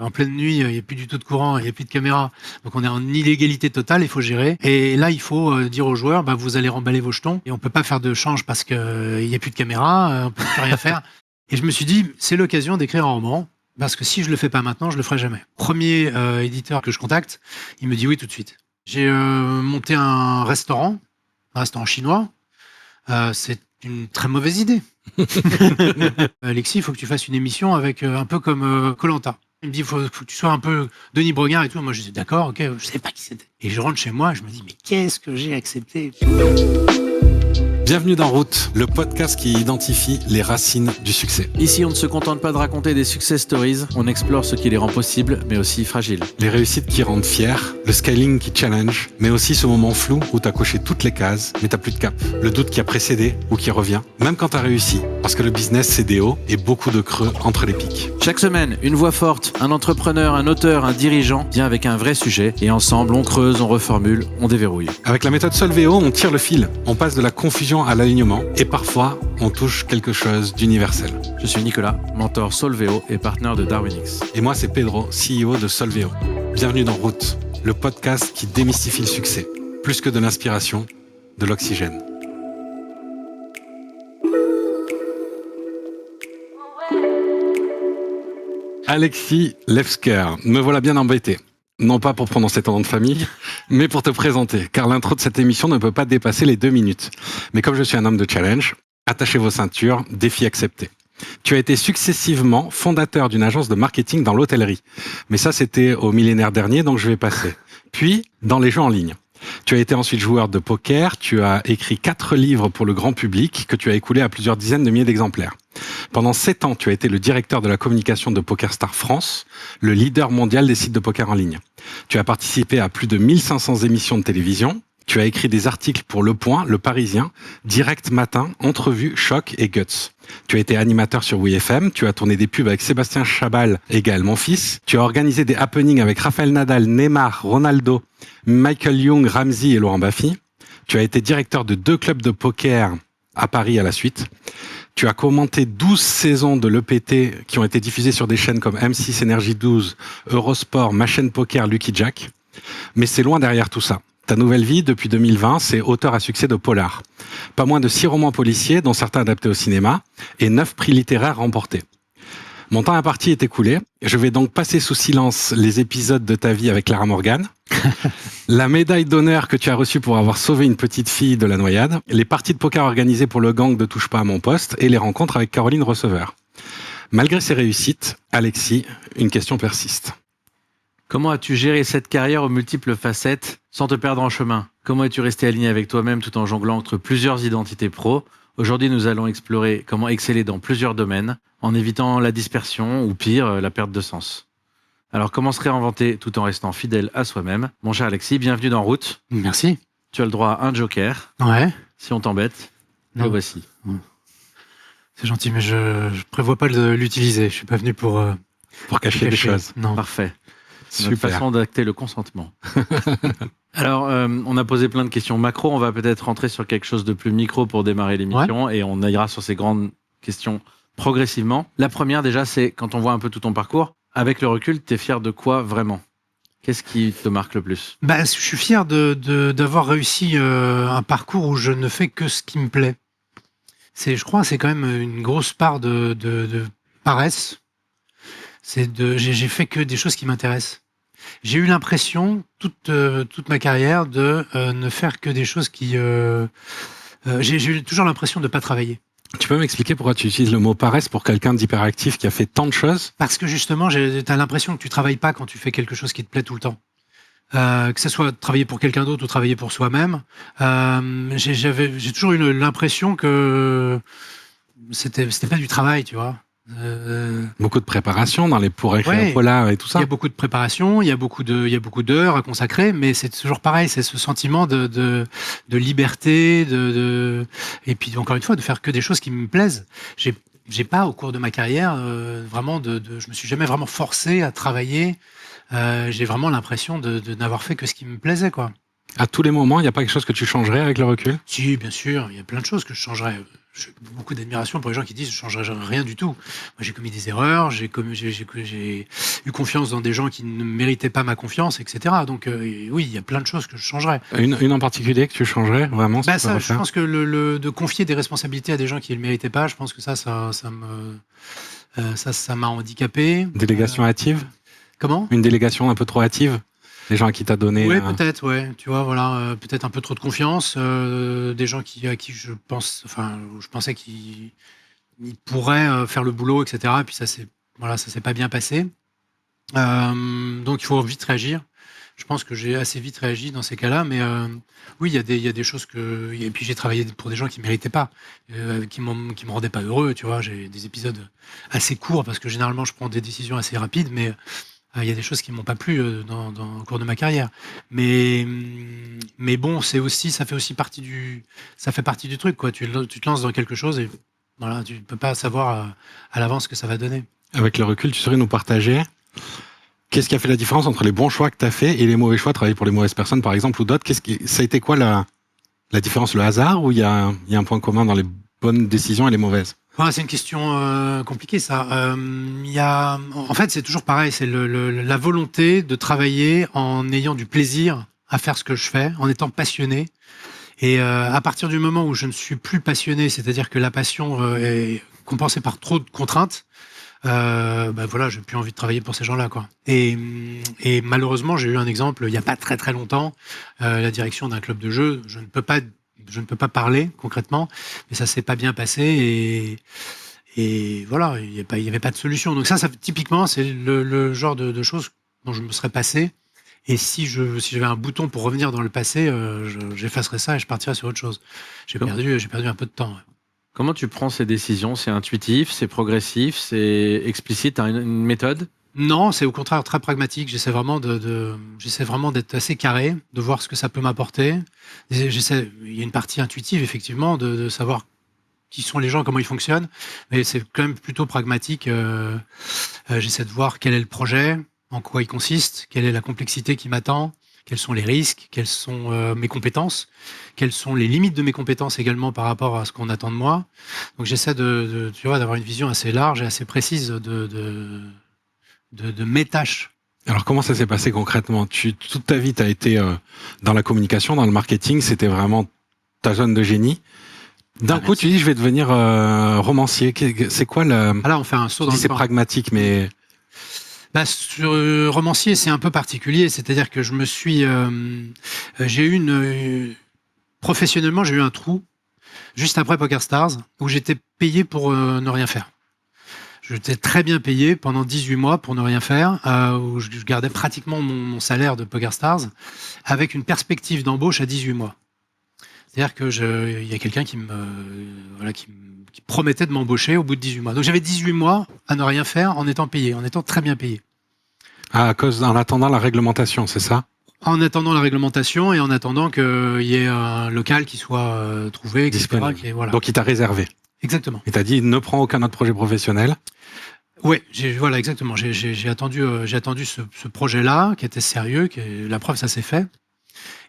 En pleine nuit, il n'y a plus du tout de courant, il n'y a plus de caméra. Donc on est en illégalité totale, il faut gérer. Et là, il faut dire aux joueurs, vous allez remballer vos jetons. Et on peut pas faire de change parce qu'il n'y a plus de caméra, on peut plus rien faire. Et je me suis dit, c'est l'occasion d'écrire un roman. Parce que si je le fais pas maintenant, je le ferai jamais. Premier éditeur que je contacte, il me dit oui tout de suite. J'ai monté un restaurant chinois. C'est une très mauvaise idée. Alexis, il faut que tu fasses une émission avec un peu comme Koh-Lanta. Il me dit, il faut que tu sois un peu Denis Brognard et tout. Moi, je dis, d'accord, ok, je sais pas qui c'était. Et je rentre chez moi, je me dis, mais qu'est-ce que j'ai accepté? Bienvenue dans Route, le podcast qui identifie les racines du succès. Ici, on ne se contente pas de raconter des success stories, on explore ce qui les rend possibles, mais aussi fragiles. Les réussites qui rendent fiers, le scaling qui challenge, mais aussi ce moment flou où t'as coché toutes les cases, mais t'as plus de cap. Le doute qui a précédé ou qui revient, même quand t'as réussi. Parce que le business, c'est des hauts et beaucoup de creux entre les pics. Chaque semaine, une voix forte, un entrepreneur, un auteur, un dirigeant vient avec un vrai sujet et ensemble, on creuse, on reformule, on déverrouille. Avec la méthode Solveo, on tire le fil, on passe de la confusion à l'alignement et parfois, on touche quelque chose d'universel. Je suis Nicolas, mentor Solveo et partenaire de Darwinix. Et moi, c'est Pedro, CEO de Solveo. Bienvenue dans Route, le podcast qui démystifie le succès. Plus que de l'inspiration, de l'oxygène. Alexis Lefsker, me voilà bien embêté. Non pas pour prononcer ton nom de famille, mais pour te présenter, car l'intro de cette émission ne peut pas dépasser les 2 minutes. Mais comme je suis un homme de challenge, attachez vos ceintures, défi accepté. Tu as été successivement fondateur d'une agence de marketing dans l'hôtellerie. Mais ça, c'était au millénaire dernier, donc je vais passer. Puis, dans les jeux en ligne. Tu as été ensuite joueur de poker, tu as écrit 4 livres pour le grand public que tu as écoulés à plusieurs dizaines de milliers d'exemplaires. Pendant 7 ans, tu as été le directeur de la communication de PokerStar France, le leader mondial des sites de poker en ligne. Tu as participé à plus de 1500 émissions de télévision. Tu as écrit des articles pour Le Point, Le Parisien, Direct Matin, Entrevue, Choc et Guts. Tu as été animateur sur WeFM, tu as tourné des pubs avec Sébastien Chabal et Gaël Monfils. Tu as organisé des happenings avec Rafael Nadal, Neymar, Ronaldo, Michael Young, Ramsey et Laurent Baffy. Tu as été directeur de 2 clubs de poker à Paris à la suite. Tu as commenté 12 saisons de l'EPT qui ont été diffusées sur des chaînes comme M6 Énergie 12, Eurosport, Ma Chaîne Poker, Lucky Jack. Mais c'est loin derrière tout ça. Ta nouvelle vie, depuis 2020, c'est auteur à succès de polar. Pas moins de 6 romans policiers, dont certains adaptés au cinéma, et 9 prix littéraires remportés. Mon temps imparti est écoulé. Je vais donc passer sous silence les épisodes de ta vie avec Clara Morgan, la médaille d'honneur que tu as reçue pour avoir sauvé une petite fille de la noyade, les parties de poker organisées pour le gang de Touche pas à mon poste et les rencontres avec Caroline Receveur. Malgré ces réussites, Alexis, une question persiste. Comment as-tu géré cette carrière aux multiples facettes sans te perdre en chemin? Comment es-tu resté aligné avec toi-même tout en jonglant entre plusieurs identités pro? Aujourd'hui, nous allons explorer comment exceller dans plusieurs domaines en évitant la dispersion ou pire, la perte de sens. Alors, comment se réinventer tout en restant fidèle à soi-même? Mon cher Alexis, bienvenue dans Route. Merci. Tu as le droit à un joker. Ouais. Si on t'embête, le voici. C'est gentil, mais je prévois pas de l'utiliser. Je suis pas venu pour cacher des choses. Non. Parfait. C'est Super. une façon d'acter le consentement. Alors, on a posé plein de questions macro. On va peut-être rentrer sur quelque chose de plus micro pour démarrer l'émission et on ira sur ces grandes questions progressivement. La première, déjà, c'est quand on voit un peu tout ton parcours, avec le recul, tu es fier de quoi vraiment? Qu'est-ce qui te marque le plus? Je suis fier d'avoir réussi un parcours où je ne fais que ce qui me plaît. Je crois, c'est quand même une grosse part de paresse. J'ai fait que des choses qui m'intéressent. J'ai eu l'impression toute ma carrière de ne faire que des choses qui. J'ai eu toujours l'impression de pas travailler. Tu peux m'expliquer pourquoi tu utilises le mot paresse pour quelqu'un d'hyperactif qui a fait tant de choses? Parce que justement, t'as l'impression que tu travailles pas quand tu fais quelque chose qui te plaît tout le temps. Que ce soit travailler pour quelqu'un d'autre ou travailler pour soi-même. J'ai toujours eu l'impression que c'était pas du travail, tu vois. Beaucoup de préparation dans les pour écrire un polar et tout ça. Il y a beaucoup de préparation, il y a beaucoup d'heures à consacrer, mais c'est toujours pareil, c'est ce sentiment de liberté, et puis encore une fois de faire que des choses qui me plaisent. J'ai pas au cours de ma carrière vraiment je me suis jamais vraiment forcé à travailler. J'ai vraiment l'impression de n'avoir fait que ce qui me plaisait, quoi. À tous les moments, il n'y a pas quelque chose que tu changerais avec le recul? Si, bien sûr, il y a plein de choses que je changerais. j'ai beaucoup d'admiration pour les gens qui disent je ne changerai rien du tout. Moi, j'ai commis des erreurs, j'ai eu confiance dans des gens qui ne méritaient pas ma confiance, etc. Donc oui, il y a plein de choses que je changerais. Une en particulier que tu changerais vraiment Je pense que de confier des responsabilités à des gens qui ne le méritaient pas, je pense que ça m'a handicapé. Délégation hâtive. Comment ? Une délégation un peu trop hâtive. Les gens à qui t'as donné. Oui, peut-être, ouais. Tu vois, voilà, peut-être un peu trop de confiance. Des gens à qui je pensais qu'ils pourraient faire le boulot, etc. Et puis ça s'est pas bien passé. Donc il faut vite réagir. Je pense que j'ai assez vite réagi dans ces cas-là, mais oui, il y a des choses que. Et puis j'ai travaillé pour des gens qui ne méritaient pas, qui me rendaient pas heureux. Tu vois, j'ai des épisodes assez courts parce que généralement je prends des décisions assez rapides, mais il y a des choses qui m'ont pas plu au cours de ma carrière. Mais bon, ça fait partie du truc, quoi. Tu te lances dans quelque chose et voilà, tu peux pas savoir à l'avance ce que ça va donner. Avec le recul, tu saurais nous partager qu'est-ce qui a fait la différence entre les bons choix que tu as fait et les mauvais choix, travailler pour les mauvaises personnes par exemple ou d'autres. Ça a été quoi la différence, le hasard, ou il y a un point commun dans les bonnes décisions et les mauvaises? C'est une question compliquée, ça. En fait, c'est toujours pareil, c'est la volonté de travailler en ayant du plaisir à faire ce que je fais, en étant passionné. Et à partir du moment où je ne suis plus passionné, c'est-à-dire que la passion est compensée par trop de contraintes, voilà, j'ai plus envie de travailler pour ces gens-là, quoi. Et malheureusement, j'ai eu un exemple il y a pas très très longtemps, la direction d'un club de jeu. Je ne peux pas parler concrètement, mais ça s'est pas bien passé et voilà, il y avait pas de solution. Donc ça typiquement, c'est le genre de choses dont je me serais passé. Et si j'avais un bouton pour revenir dans le passé, j'effacerais ça et je partirais sur autre chose. J'ai perdu un peu de temps. Ouais. Comment tu prends ces décisions? C'est intuitif, c'est progressif, c'est explicite? T'as une méthode? Non, c'est au contraire très pragmatique. J'essaie vraiment d'être assez carré, de voir ce que ça peut m'apporter. Il y a une partie intuitive, effectivement, de savoir qui sont les gens, comment ils fonctionnent. Mais c'est quand même plutôt pragmatique. J'essaie de voir quel est le projet, en quoi il consiste, quelle est la complexité qui m'attend, quels sont les risques, quelles sont mes compétences, quelles sont les limites de mes compétences également par rapport à ce qu'on attend de moi. Donc j'essaie d'avoir une vision assez large et assez précise de mes tâches. Alors comment ça s'est passé concrètement? Toute ta vie, tu as été dans la communication, dans le marketing, c'était vraiment ta zone de génie. D'un coup, tu dis je vais devenir romancier. C'est quoi le... Ah là, on fait un saut dans le temps. C'est pragmatique, mais... Sur romancier, c'est un peu particulier. C'est-à-dire que professionnellement, j'ai eu un trou juste après PokerStars où j'étais payé pour ne rien faire. J'étais très bien payé pendant 18 mois pour ne rien faire, où je gardais pratiquement mon salaire de PokerStars avec une perspective d'embauche à 18 mois. C'est-à-dire il y a quelqu'un qui promettait de m'embaucher au bout de 18 mois. Donc j'avais 18 mois à ne rien faire en étant payé, en étant très bien payé. Ah, en attendant la réglementation, c'est ça? En attendant la réglementation et en attendant qu'il y ait un local qui soit trouvé, etc. Voilà. Donc il t'a réservé. Exactement. Il t'a dit ne prends aucun autre projet professionnel. Oui, voilà, exactement. J'ai attendu ce projet-là qui était sérieux, la preuve, ça s'est fait.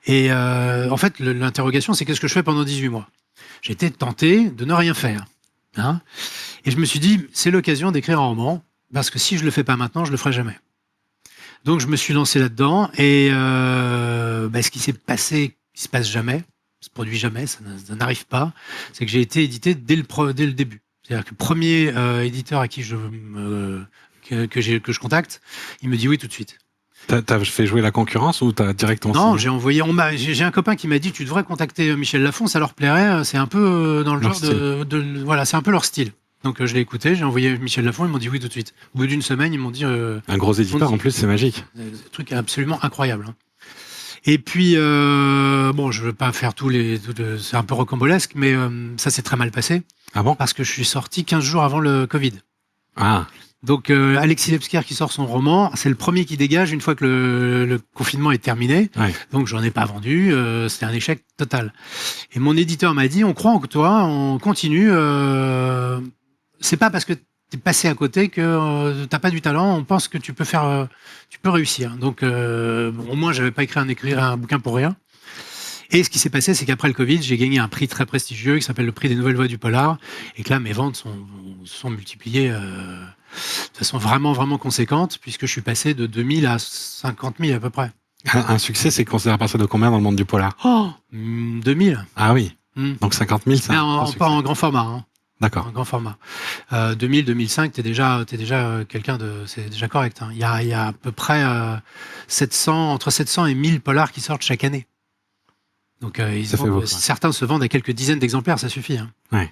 Et en fait, l'interrogation, c'est qu'est-ce que je fais pendant 18 mois? J'ai été tenté de ne rien faire. Hein, et je me suis dit, c'est l'occasion d'écrire un roman, parce que si je le fais pas maintenant, je le ferai jamais. Donc je me suis lancé là-dedans, et ce qui s'est passé, qui se passe jamais, se produit jamais, ça n'arrive pas, c'est que j'ai été édité dès le début. C'est-à-dire que le premier éditeur à qui que je contacte, il me dit oui tout de suite. T'as fait jouer la concurrence ou t'as directement signé? Non, j'ai un copain qui m'a dit tu devrais contacter Michel Lafon, ça leur plairait, c'est un peu dans le genre voilà, c'est un peu leur style. Donc je l'ai écouté, j'ai envoyé Michel Lafon, ils m'ont dit oui tout de suite. Au bout d'une semaine, ils m'ont dit un gros éditeur en plus, c'est magique. Un truc absolument incroyable. Hein. Et puis je veux pas faire c'est un peu rocambolesque, mais ça s'est très mal passé. Ah bon? Parce que je suis sorti 15 jours avant le Covid. Ah. Donc Alexis Lebsker qui sort son roman, c'est le premier qui dégage une fois que le confinement est terminé. Ouais. Donc j'en ai pas vendu, c'était un échec total. Et mon éditeur m'a dit on croit en toi, on continue. C'est pas parce que t'es passé à côté que t'as pas du talent, on pense que tu peux réussir. Donc au moins j'avais pas écrit un bouquin pour rien. Et ce qui s'est passé, c'est qu'après le Covid, j'ai gagné un prix très prestigieux qui s'appelle le prix des Nouvelles Voix du Polar, et que là, mes ventes sont multipliées de façon vraiment, vraiment conséquente, puisque je suis passé de 2000 à 50 000 à peu près. Un succès, c'est considéré à partir de combien dans le monde du polar? 2000. Ah oui. Mm. Donc 50 000, c'est Mais un succès. pas en grand format. Hein. D'accord. En grand format. 2000, 2005, t'es déjà quelqu'un de, c'est déjà correct. Hein. Il y a à peu près entre 700 et 1000 polars qui sortent chaque année. Donc Ça fait beaucoup, ouais. certains se vendent à quelques dizaines d'exemplaires, ça suffit. Hein.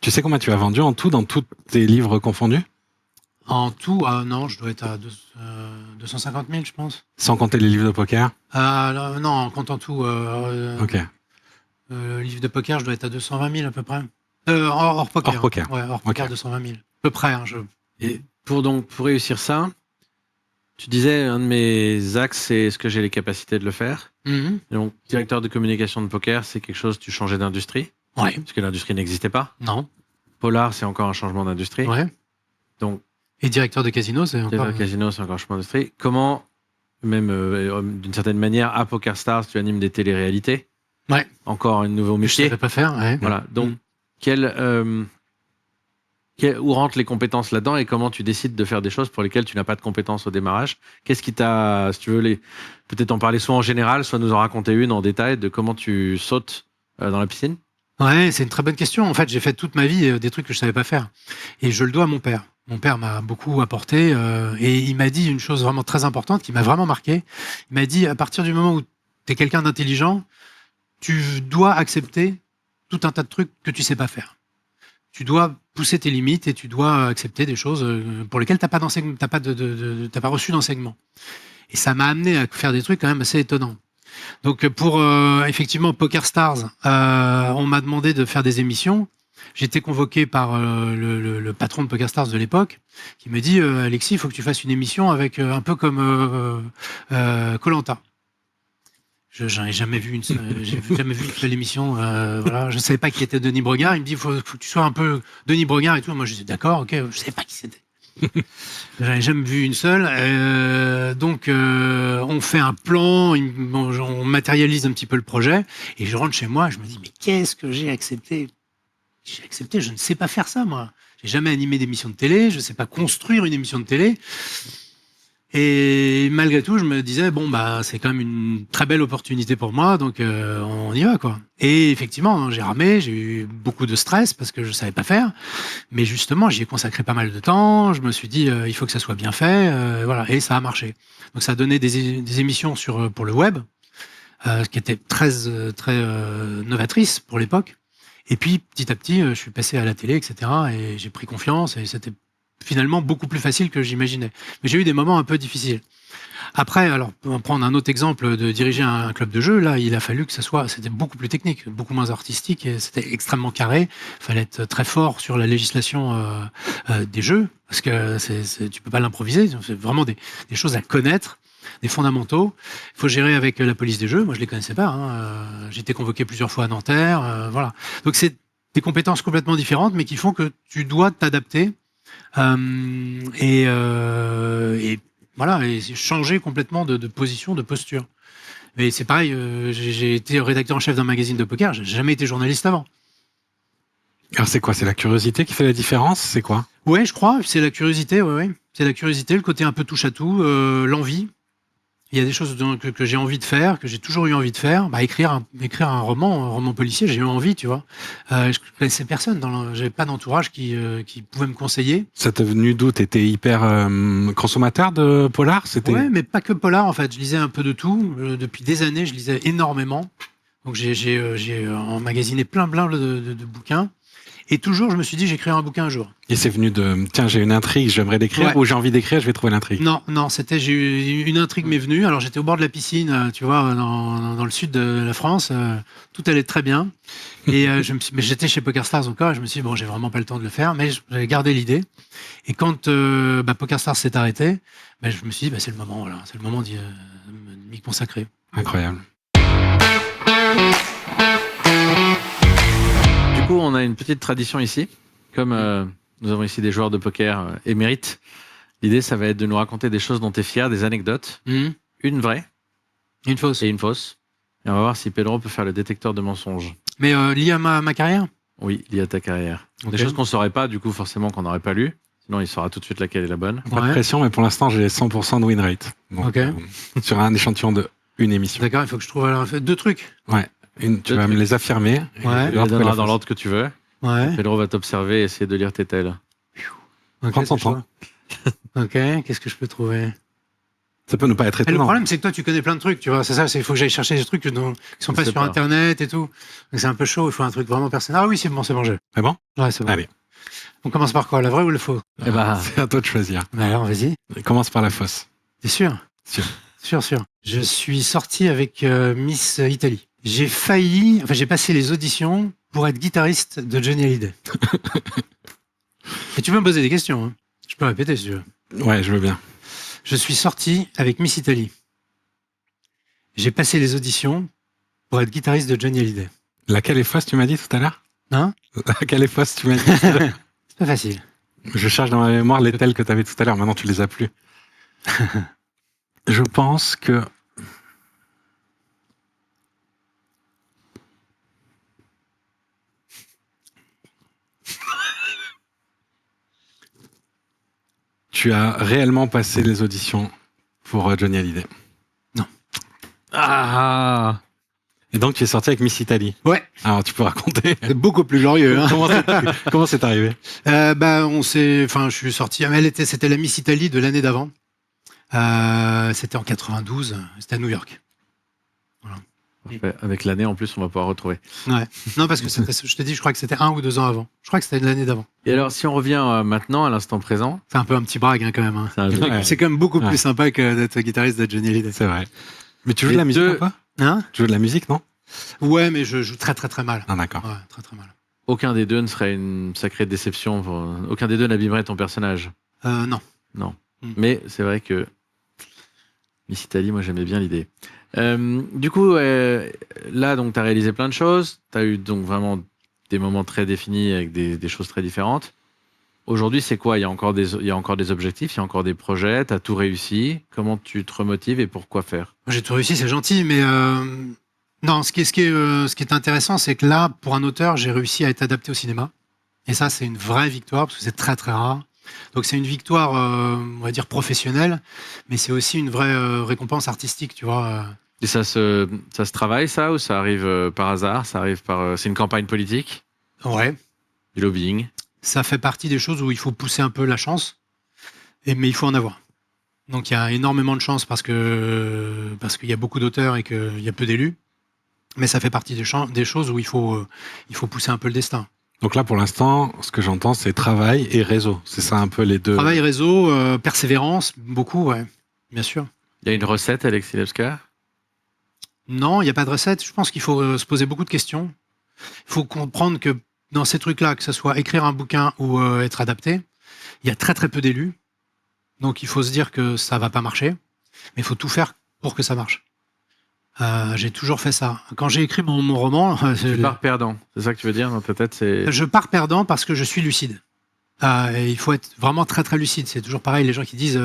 Tu sais combien tu as vendu en tout dans tous tes livres confondus? En tout, non, je dois être à 250 000, je pense. Sans compter les livres de poker? Non, en comptant tout. Ok. Livre de poker, je dois être à 220 000 à peu près. Hors poker. Hors poker. Ouais, hors poker, Ok. 220 000. À peu près. Hein, Et pour réussir ça, tu disais, un de mes axes, c'est est-ce que j'ai les capacités de le faire? Mhm. Et donc, directeur de communication de poker, c'est quelque chose, tu changeais d'industrie, Ouais. parce que l'industrie n'existait pas. Non. Polar, c'est encore un changement d'industrie. Ouais. Donc, Et directeur de casino, c'est encore. directeur de casino, c'est encore un changement d'industrie. Comment, même d'une certaine manière, à PokerStars, tu animes des téléréalités? Ouais. Encore un nouveau Que je métier. savais pas faire. Ouais. Voilà. Donc, où rentrent les compétences là-dedans et comment tu décides de faire des choses pour lesquelles tu n'as pas de compétences au démarrage? Qu'est-ce qui t'a, si tu veux, peut-être en parler soit en général, soit nous en raconter une en détail de comment tu sautes dans la piscine? Ouais, c'est une très bonne question. En fait, j'ai fait toute ma vie des trucs que je savais pas faire. Et je le dois à mon père. Mon père m'a beaucoup apporté et il m'a dit une chose vraiment très importante qui m'a vraiment marqué. Il m'a dit, à partir du moment où tu es quelqu'un d'intelligent, tu dois accepter tout un tas de trucs que tu sais pas faire. Tu dois pousser tes limites et tu dois accepter des choses pour lesquelles t'as pas reçu d'enseignement. Et ça m'a amené à faire des trucs quand même assez étonnants. Donc pour effectivement PokerStars, on m'a demandé de faire des émissions. J'ai été convoqué par le patron de PokerStars de l'époque, qui me dit Alexis, il faut que tu fasses une émission avec un peu comme Koh-Lanta. J'en ai jamais vu j'ai jamais vu une seule émission. Voilà, je savais pas qui était Denis Bregard. Il me dit faut que tu sois un peu Denis Bregard et tout. Moi je dis d'accord, ok. Je savais pas qui c'était. J'avais jamais vu une seule. Donc on fait un plan, on matérialise un petit peu le projet et je rentre chez moi. Je me dis mais qu'est-ce que j'ai accepté? J'ai accepté. Je ne sais pas faire ça moi. J'ai jamais animé d'émission de télé. Je sais pas construire une émission de télé. Et malgré tout, je me disais bon bah c'est quand même une très belle opportunité pour moi, donc on y va quoi. Et effectivement, j'ai ramé, j'ai eu beaucoup de stress parce que je savais pas faire, mais justement j'y ai consacré pas mal de temps. Je me suis dit il faut que ça soit bien fait, voilà, et ça a marché. Donc ça a donné des émissions pour le web, qui étaient très novatrices pour l'époque. Et puis petit à petit, je suis passé à la télé, etc. Et j'ai pris confiance et c'était finalement beaucoup plus facile que j'imaginais. Mais j'ai eu des moments un peu difficiles. Après, alors, pour prendre un autre exemple de diriger un club de jeu, là, il a fallu que c'était beaucoup plus technique, beaucoup moins artistique, et c'était extrêmement carré. Il fallait être très fort sur la législation des jeux, parce que tu peux pas l'improviser. C'est vraiment des choses à connaître, des fondamentaux. Il faut gérer avec la police des jeux. Moi, je les connaissais pas. Hein. J'ai été convoqué plusieurs fois à Nanterre. Voilà. Donc, c'est des compétences complètement différentes, mais qui font que tu dois t'adapter. Et voilà, et changer complètement de position, de posture. Mais c'est pareil, j'ai été rédacteur en chef d'un magazine de poker, j'ai jamais été journaliste avant. Alors c'est quoi? C'est la curiosité qui fait la différence? C'est quoi? Ouais, je crois, c'est la curiosité, ouais. C'est la curiosité, le côté un peu touche à tout, l'envie. Il y a des choses que j'ai envie de faire, que j'ai toujours eu envie de faire. Bah, écrire un roman policier, j'ai eu envie, tu vois. Je connaissais personne, j'avais pas d'entourage qui pouvait me conseiller. Ça t'est venu d'où? T'étais hyper consommateur de polar? Ouais, mais pas que polar en fait. Je lisais un peu de tout. Depuis des années, je lisais énormément. Donc j'ai emmagasiné plein de bouquins. Et toujours, je me suis dit, j'écrirai un bouquin un jour. Et c'est venu de, tiens, j'ai une intrigue, j'aimerais l'écrire, Ouais. ou j'ai envie d'écrire, je vais trouver l'intrigue. Non, j'ai eu une intrigue m'est venue. Alors j'étais au bord de la piscine, tu vois, dans le sud de la France. Tout allait très bien. Et mais j'étais chez PokerStars encore. Et je me suis dit, bon, j'ai vraiment pas le temps de le faire, mais j'avais gardé l'idée. Et quand PokerStars s'est arrêté, je me suis dit, c'est le moment, voilà, c'est le moment de m'y consacrer. Incroyable. Du coup, on a une petite tradition ici. Comme nous avons ici des joueurs de poker émérites, l'idée, ça va être de nous raconter des choses dont tu es fier, des anecdotes. Mhm. Une vraie Une fausse. et une fausse. Et on va voir si Pedro peut faire le détecteur de mensonges. Mais lié à ma carrière? Oui, lié à ta carrière. Ok. Des choses qu'on ne saurait pas, du coup, forcément, qu'on n'aurait pas lu. Sinon, il saura tout de suite laquelle est la bonne. Pas de pression, mais pour l'instant, j'ai 100% de win rate. Donc, Ok. Sur un échantillon de une émission. D'accord, il faut que je trouve alors, deux trucs. Tu vas me les affirmer. et Ouais. je vais Tu voir les que la donneras dans fausse. l'ordre que tu veux. Ouais. Pedro va t'observer et essayer de lire tes tels. Ok, Prends ton c'est chaud. Ok, qu'est-ce que je peux trouver? Ça peut ne pas être Et le étonnant. problème, c'est que toi, tu connais plein de trucs, tu vois. C'est ça, il faut que j'aille chercher des trucs qui sont pas Je sais sur pas. Internet et tout. Donc c'est un peu chaud, il faut un truc vraiment personnel. Ah oui, c'est bon, j'ai. C'est bon Ouais, c'est bon. Allez. On commence par quoi, la vraie ou le faux? Eh ben, C'est à toi de choisir. Alors, vas-y. Commence par la fausse. T'es sûr? Sûr. Sûr. Je suis sorti avec Miss Italie. J'ai passé les auditions pour être guitariste de Johnny Hallyday. Et tu peux me poser des questions, hein. Je peux répéter si tu veux. Ouais, je veux bien. Je suis sorti avec Miss Italie. J'ai passé les auditions pour être guitariste de Johnny Hallyday. Laquelle est fausse, tu m'as dit tout à l'heure? Hein? Laquelle est fausse, tu m'as dit tout à l'heure? C'est pas facile. Je cherche dans ma mémoire les tels que tu avais tout à l'heure. Maintenant, tu les as plus. Je pense que... Tu as réellement passé les auditions pour Johnny Hallyday. ah, Et donc, tu es sorti avec Miss Italie. Ouais, Alors, tu peux raconter c'est beaucoup plus glorieux. Hein. comment c'est arrivé? Je suis sorti. C'était la Miss Italie de l'année d'avant. C'était en 92. C'était à New York. parfait. Avec l'année, en plus, on va pouvoir retrouver. Non, parce que je t'ai dit, je crois que c'était 1 ou 2 ans avant. Je crois que c'était de l'année d'avant. Et alors, si on revient maintenant, à l'instant présent, C'est un peu un petit brag hein, quand même. Hein. c'est un jeu. Ouais. C'est quand même beaucoup Ouais. plus sympa que d'être guitariste de Johnny Hallyday. C'est vrai. Mais tu joues Les de la musique deux- ou pas? Hein? Tu joues de la musique, non? Ouais, mais je joue très très très mal. Ah, d'accord. Ouais, très très mal. Aucun des deux ne serait une sacrée déception. Aucun des deux n'abîmerait ton personnage. Non. Non. Mm. Mais c'est vrai que Miss Italie, moi, j'aimais bien l'idée. Du coup, là, donc, tu as réalisé plein de choses. Tu as eu donc vraiment des moments très définis avec des choses très différentes. Aujourd'hui, c'est quoi? Il y a encore des objectifs, il y a encore des projets. Tu as tout réussi. Comment tu te remotives et pourquoi faire? J'ai tout réussi, c'est gentil, mais non. Ce qui est intéressant, c'est que là, pour un auteur, j'ai réussi à être adapté au cinéma. Et ça, c'est une vraie victoire parce que c'est très très rare. Donc c'est une victoire, on va dire professionnelle, mais c'est aussi une vraie récompense artistique, tu vois. Et ça se travaille, ça, ou ça arrive par hasard? Ça arrive c'est une campagne politique? Ouais. Du lobbying? Ça fait partie des choses où il faut pousser un peu la chance, mais il faut en avoir. Donc il y a énormément de chance parce qu'il y a beaucoup d'auteurs et qu'il y a peu d'élus, mais ça fait partie des choses où il faut pousser un peu le destin. Donc là, pour l'instant, ce que j'entends, c'est travail et réseau. C'est ça un peu les deux. Travail, réseau, persévérance, beaucoup, ouais, bien sûr. Il y a une recette, Alexis Lepska? Non, il n'y a pas de recette. Je pense qu'il faut se poser beaucoup de questions. Il faut comprendre que dans ces trucs-là, que ce soit écrire un bouquin ou être adapté, il y a très très peu d'élus. Donc il faut se dire que ça va pas marcher, mais il faut tout faire pour que ça marche. J'ai toujours fait ça. Quand j'ai écrit mon roman, Tu pars perdant. C'est ça que tu veux dire dans ta tête? je pars perdant parce que je suis lucide. Et il faut être vraiment très très lucide. C'est toujours pareil, les gens qui disent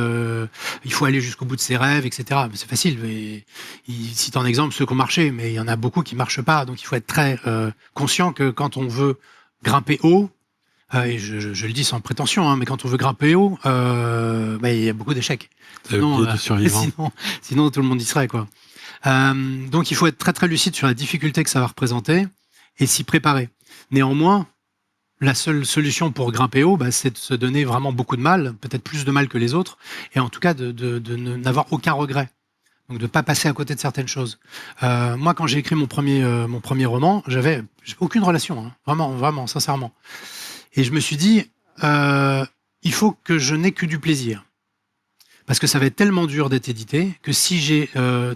il faut aller jusqu'au bout de ses rêves, etc. Mais c'est facile. Mais ils citent en exemple ceux qui ont marché, mais il y en a beaucoup qui marchent pas. Donc il faut être très conscient que quand on veut grimper haut, et je le dis sans prétention, hein, mais quand on veut grimper haut, il y a beaucoup d'échecs. C'est le pied du survivant. Sinon tout le monde y serait, quoi. Donc il faut être très très lucide sur la difficulté que ça va représenter et s'y préparer. Néanmoins, la seule solution pour grimper haut, c'est de se donner vraiment beaucoup de mal, peut-être plus de mal que les autres, et en tout cas de n'avoir aucun regret. Donc de ne pas passer à côté de certaines choses. Moi, quand j'ai écrit mon premier roman, j'avais aucune relation, hein, vraiment, sincèrement. Et je me suis dit, il faut que je n'ai que du plaisir. Parce que ça va être tellement dur d'être édité que si j'ai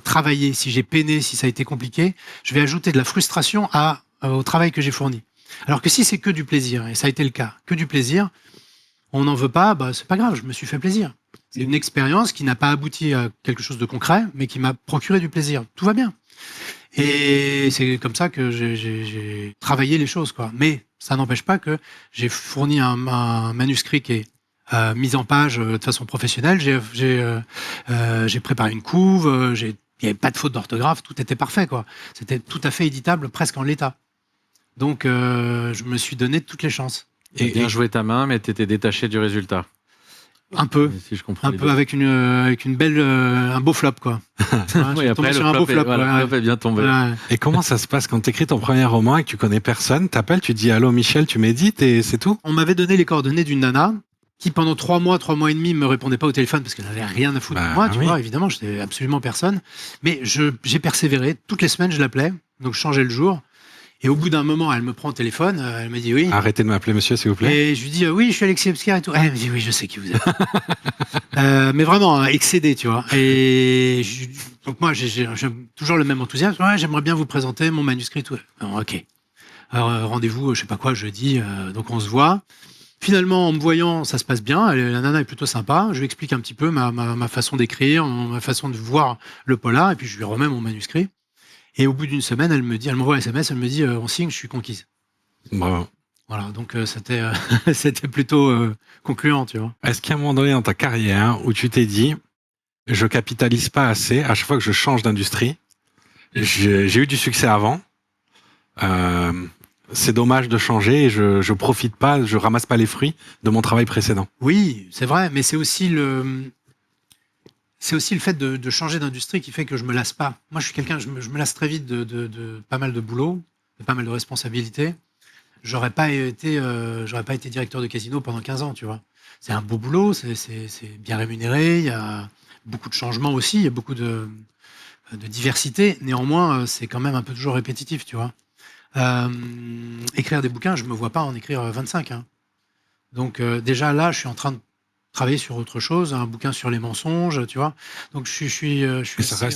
travaillé, si j'ai peiné, si ça a été compliqué, je vais ajouter de la frustration au travail que j'ai fourni. Alors que si c'est que du plaisir, et ça a été le cas, que du plaisir, on n'en veut pas, c'est pas grave, je me suis fait plaisir. C'est une expérience qui n'a pas abouti à quelque chose de concret, mais qui m'a procuré du plaisir. Tout va bien. Et c'est comme ça que j'ai travaillé les choses, quoi. Mais ça n'empêche pas que j'ai fourni un manuscrit qui est mise en page de façon professionnelle. J'ai préparé une couve, j'ai Il n'y avait pas de faute d'orthographe, tout était parfait, quoi. C'était tout à fait éditable, presque en l'état. Donc, je me suis donné toutes les chances. Et bien joué ta main, mais tu étais détaché du résultat. Un peu. Si je comprends. Un peu avec une belle, un beau flop, quoi. Oui, après, sur un beau flop. voilà, le flop est bien tombé. Ouais. Et comment ça se passe quand tu écris ton premier roman et que tu connais personne? T'appelles, tu dis allô Michel, tu médites et c'est tout? On m'avait donné les coordonnées d'une nana qui, pendant 3 mois et demi, me répondait pas au téléphone parce qu'elle n'avait rien à foutre de moi, tu vois, évidemment, j'étais absolument personne. Mais j'ai persévéré. Toutes les semaines, je l'appelais. Donc, je changeais le jour. Et au bout d'un moment, elle me prend au téléphone, elle me dit oui. Arrêtez de m'appeler monsieur, s'il vous plaît. Et je lui dis oui, je suis Alexis Obscur et tout. Elle me dit oui, je sais qui vous êtes. Mais vraiment, excédé, tu vois. Donc moi, j'ai toujours le même enthousiasme. Ouais, j'aimerais bien vous présenter mon manuscrit et tout. Alors, ok. Alors, rendez-vous, je sais pas quoi, jeudi. Donc on se voit. Finalement, en me voyant, ça se passe bien. La nana est plutôt sympa. Je lui explique un petit peu ma façon d'écrire, ma façon de voir le polar. Et puis je lui remets mon manuscrit. Et au bout d'une semaine, elle m'envoie un SMS, elle me dit on signe, je suis conquise. Bravo. Voilà, donc c'était plutôt concluant, tu vois. Est-ce qu'il y a un moment donné dans ta carrière où tu t'es dit je capitalise pas assez à chaque fois que je change d'industrie? J'ai eu du succès avant. C'est dommage de changer et je profite pas, je ramasse pas les fruits de mon travail précédent. Oui, c'est vrai, mais c'est aussi le fait de changer d'industrie qui fait que je me lasse pas. Moi, je suis quelqu'un, je me lasse très vite de pas mal de boulot, de pas mal de responsabilités. J'aurais pas été directeur de casino pendant 15 ans, tu vois. C'est un beau boulot, c'est bien rémunéré, il y a beaucoup de changements aussi, il y a beaucoup de diversité. Néanmoins, c'est quand même un peu toujours répétitif, tu vois. Écrire des bouquins, je me vois pas en écrire 25. Hein. Donc déjà là, je suis en train de travailler sur autre chose, un bouquin sur les mensonges, tu vois. Donc je suis ça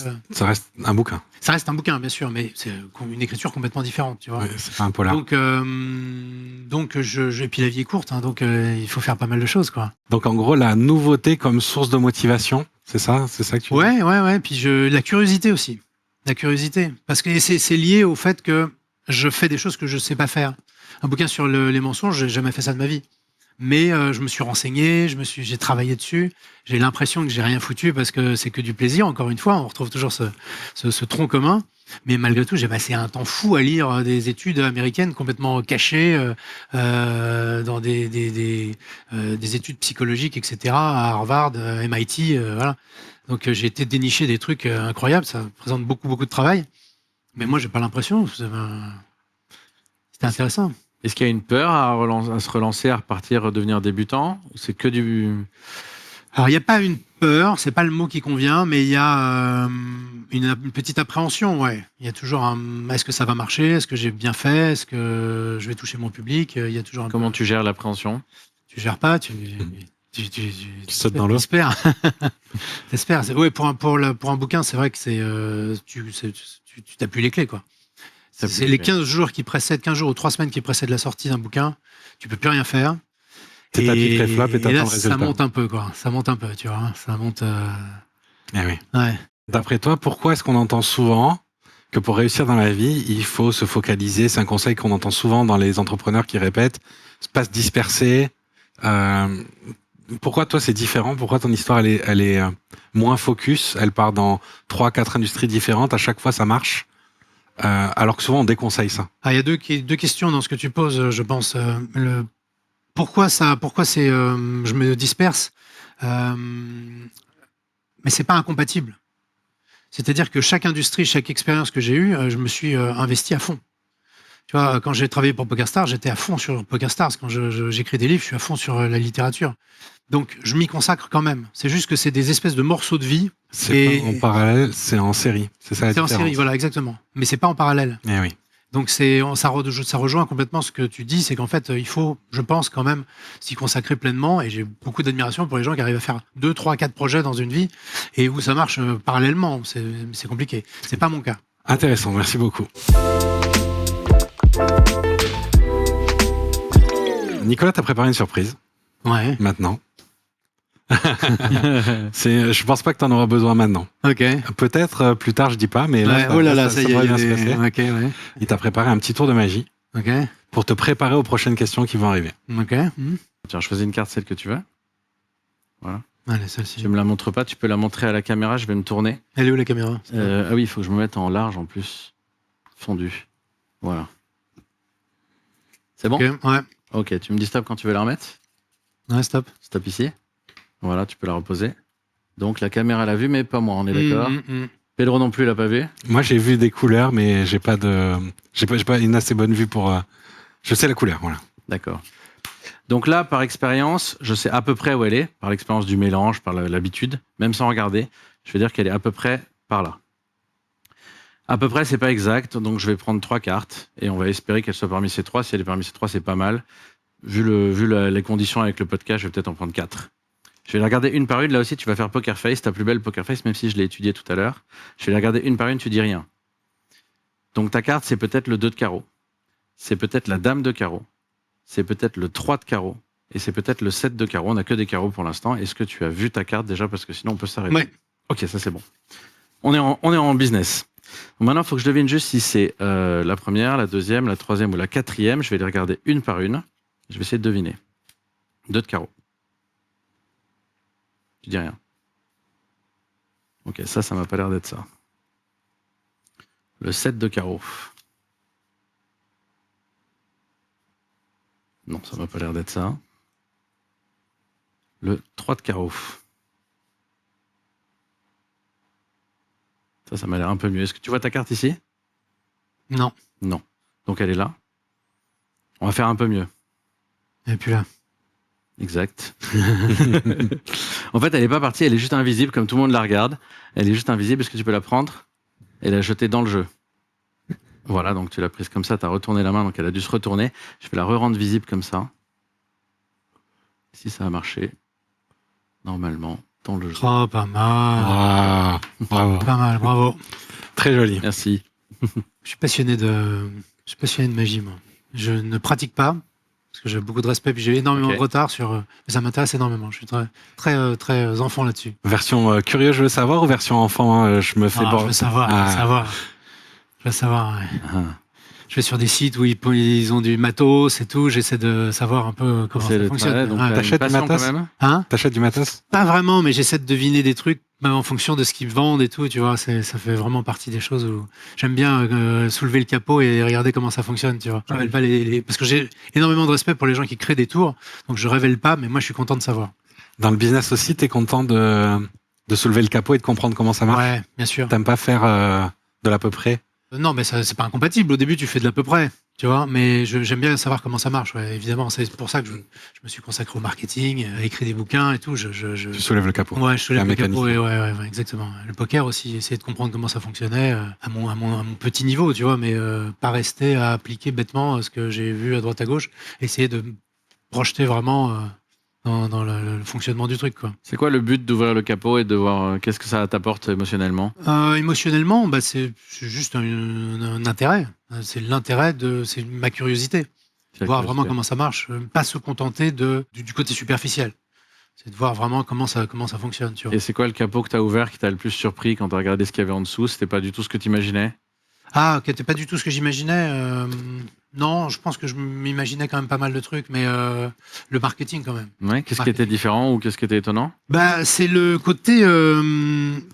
reste un bouquin. Ça reste un bouquin, bien sûr, mais c'est une écriture complètement différente, tu vois. Ouais, c'est pas un polar. Donc et puis la vie est courte, hein, donc il faut faire pas mal de choses, quoi. Donc en gros, la nouveauté comme source de motivation, c'est ça que tu dis? Ouais. Puis la curiosité aussi, la curiosité, parce que c'est lié au fait que je fais des choses que je sais pas faire. Un bouquin sur les mensonges, j'ai jamais fait ça de ma vie. Mais je me suis renseigné, j'ai travaillé dessus. J'ai l'impression que j'ai rien foutu parce que c'est que du plaisir. Encore une fois, on retrouve toujours ce tronc commun. Mais malgré tout, j'ai passé un temps fou à lire des études américaines complètement cachées dans des études psychologiques, etc. à Harvard, MIT, voilà. Donc j'ai été dénicher des trucs incroyables. Ça présente beaucoup de travail. Mais moi, j'ai pas l'impression. C'était intéressant. Est-ce qu'il y a une peur à se relancer, à repartir, à devenir débutant? C'est que du... Alors, il n'y a pas une peur, c'est pas le mot qui convient, mais il y a une petite appréhension, ouais. Il y a toujours est-ce que ça va marcher? Est-ce que j'ai bien fait? Est-ce que je vais toucher mon public? Il y a toujours Comment tu gères l'appréhension? Tu gères pas, tu sautes dans l'eau. T'espères. Ouais, pour un bouquin, c'est vrai que tu t'appuies les clés, quoi. C'est les 15 jours ou 3 semaines qui précèdent la sortie d'un bouquin, tu peux plus rien faire. T'es tapis pré-flop et t'attends le résultat. Ça monte un peu, quoi. Ça monte un peu, tu vois. Ça monte. Eh oui. Ouais. D'après toi, pourquoi est-ce qu'on entend souvent que pour réussir dans la vie, il faut se focaliser? C'est un conseil qu'on entend souvent dans les entrepreneurs qui répètent, pas se disperser. Pourquoi toi c'est différent? Pourquoi ton histoire elle est moins focus? Elle part dans 3-4 industries différentes. À chaque fois, ça marche. Alors que souvent on déconseille ça. Il y a deux questions dans ce que tu poses, je pense. Pourquoi je me disperse, mais c'est pas incompatible. C'est-à-dire que chaque industrie, chaque expérience que j'ai eue, je me suis investi à fond. Tu vois, quand j'ai travaillé pour PokerStars, j'étais à fond sur PokerStars. Quand j'écris des livres, je suis à fond sur la littérature. Donc, je m'y consacre quand même. C'est juste que c'est des espèces de morceaux de vie. C'est pas en parallèle, c'est en série. C'est ça la différence. C'est en série, voilà, exactement. Mais c'est pas en parallèle. Eh oui. Donc, ça rejoint complètement ce que tu dis, c'est qu'en fait, il faut, je pense, quand même s'y consacrer pleinement. Et j'ai beaucoup d'admiration pour les gens qui arrivent à faire 2, 3, 4 projets dans une vie et où ça marche parallèlement. C'est compliqué. C'est pas mon cas. Intéressant, merci beaucoup. Nicolas, t'as préparé une surprise. Ouais. Maintenant. Je pense pas que t'en auras besoin maintenant. Ok. Peut-être plus tard, je dis pas, mais là, ça y est, pourrait bien se passer. Okay, ouais. Il t'a préparé un petit tour de magie. Ok. Pour te préparer aux prochaines questions qui vont arriver. Ok. Tiens, choisis une carte, celle que tu veux. Voilà. Allez, celle-ci. Tu me la montres pas, tu peux la montrer à la caméra, je vais me tourner. Elle est où la caméra? Ah oui, il faut que je me mette en large en plus. Fondu. Voilà. C'est bon? Ok, ouais. Ok, tu me dis stop quand tu veux la remettre. Ouais, stop. Stop ici. Voilà, tu peux la reposer. Donc la caméra l'a vu, mais pas moi, on est d'accord. Pedro non plus l'a pas vu. Moi, j'ai vu des couleurs, mais j'ai pas une assez bonne vue pour. Je sais la couleur, voilà. D'accord. Donc là, par expérience, je sais à peu près où elle est, par l'expérience du mélange, par l'habitude, même sans regarder. Je vais dire qu'elle est à peu près par là. À peu près, c'est pas exact, donc je vais prendre 3 cartes et on va espérer qu'elle soit parmi ces 3. Si elle est parmi ces 3, c'est pas mal. Vu les conditions avec le podcast, je vais peut-être en prendre 4. Je vais les regarder une par une. Là aussi, tu vas faire poker face, ta plus belle poker face, même si je l'ai étudié tout à l'heure. Je vais les regarder une par une, tu dis rien. Donc ta carte, c'est peut-être le 2 de carreau. C'est peut-être la dame de carreau. C'est peut-être le 3 de carreau. Et c'est peut-être le 7 de carreau. On n'a que des carreaux pour l'instant. Est-ce que tu as vu ta carte déjà? Parce que sinon, on peut s'arrêter. Ouais. Ok, ça c'est bon. On est en business. Donc maintenant, il faut que je devine juste si c'est la première, la deuxième, la troisième ou la quatrième. Je vais les regarder une par une. Je vais essayer de deviner. 2 de carreau. Tu dis rien. Ok, ça m'a pas l'air d'être ça. Le 7 de carreau. Non, ça m'a pas l'air d'être ça. Le 3 de carreau. Ça m'a l'air un peu mieux. Est-ce que tu vois ta carte ici? Non. Non. Donc elle est là. On va faire un peu mieux. Elle est plus là. Exact. En fait, elle n'est pas partie, elle est juste invisible, comme tout le monde la regarde. Elle est juste invisible. Est-ce que tu peux la prendre et la jeter dans le jeu? Voilà, donc tu l'as prise comme ça, tu as retourné la main, donc elle a dû se retourner. Je vais la re-rendre visible comme ça. Si ça a marché, normalement, dans le jeu. Oh, pas mal. Ah, bravo. Pas mal, bravo. Très joli. Merci. Je suis passionné de magie, moi. Je ne pratique pas, parce que j'ai beaucoup de respect, puis j'ai énormément Ok. de retard sur... mais ça m'intéresse énormément. Je suis très enfant là-dessus. Version curieux, je veux savoir, ou version enfant, je me fais Je veux savoir, Ah. je veux savoir. Je veux savoir, ouais. Ah. Je vais sur des sites où ils ont du matos et tout, j'essaie de savoir un peu comment C'est ça le fonctionne. travail, donc Ouais. t'as une T'achètes du passion matos quand même. Hein? T'achètes du matos? Pas vraiment, mais j'essaie de deviner des trucs même en fonction de ce qu'ils vendent et tout, tu vois. Ça fait vraiment partie des choses où j'aime bien soulever le capot et regarder comment ça fonctionne, tu vois. Je révèle pas parce que j'ai énormément de respect pour les gens qui créent des tours, donc je révèle pas, mais moi je suis content de savoir. Dans le business aussi, t'es content de soulever le capot et de comprendre comment ça marche? Ouais, bien sûr. T'aimes pas faire de l'à peu près? Non, mais ça, c'est pas incompatible. Au début, tu fais de l'à peu près, tu vois. Mais j'aime bien savoir comment ça marche, ouais, évidemment. C'est pour ça que je me suis consacré au marketing, écrit des bouquins et tout. Tu soulèves le capot. Ouais, je soulève un le capot. mécanisme. Ouais, exactement. Le poker aussi, essayer de comprendre comment ça fonctionnait à mon petit niveau, tu vois, mais pas rester à appliquer bêtement ce que j'ai vu à droite à gauche. Essayer de me projeter vraiment dans le fonctionnement du truc, quoi. C'est quoi le but d'ouvrir le capot et de voir qu'est-ce que ça t'apporte émotionnellement? Émotionnellement, bah, c'est juste un intérêt. C'est l'intérêt c'est ma curiosité. Voir vraiment comment ça marche, pas se contenter du côté superficiel. C'est de voir vraiment comment ça fonctionne. Tu vois. Et c'est quoi le capot que tu as ouvert qui t'a le plus surpris quand tu as regardé ce qu'il y avait en dessous? C'était pas du tout ce que tu imaginais? Ah, qui n'était pas du tout ce que j'imaginais. Non, je pense que je m'imaginais quand même pas mal de trucs, mais le marketing quand même. Ouais, qu'est-ce qui était différent ou qu'est-ce qui était étonnant? Bah, c'est le côté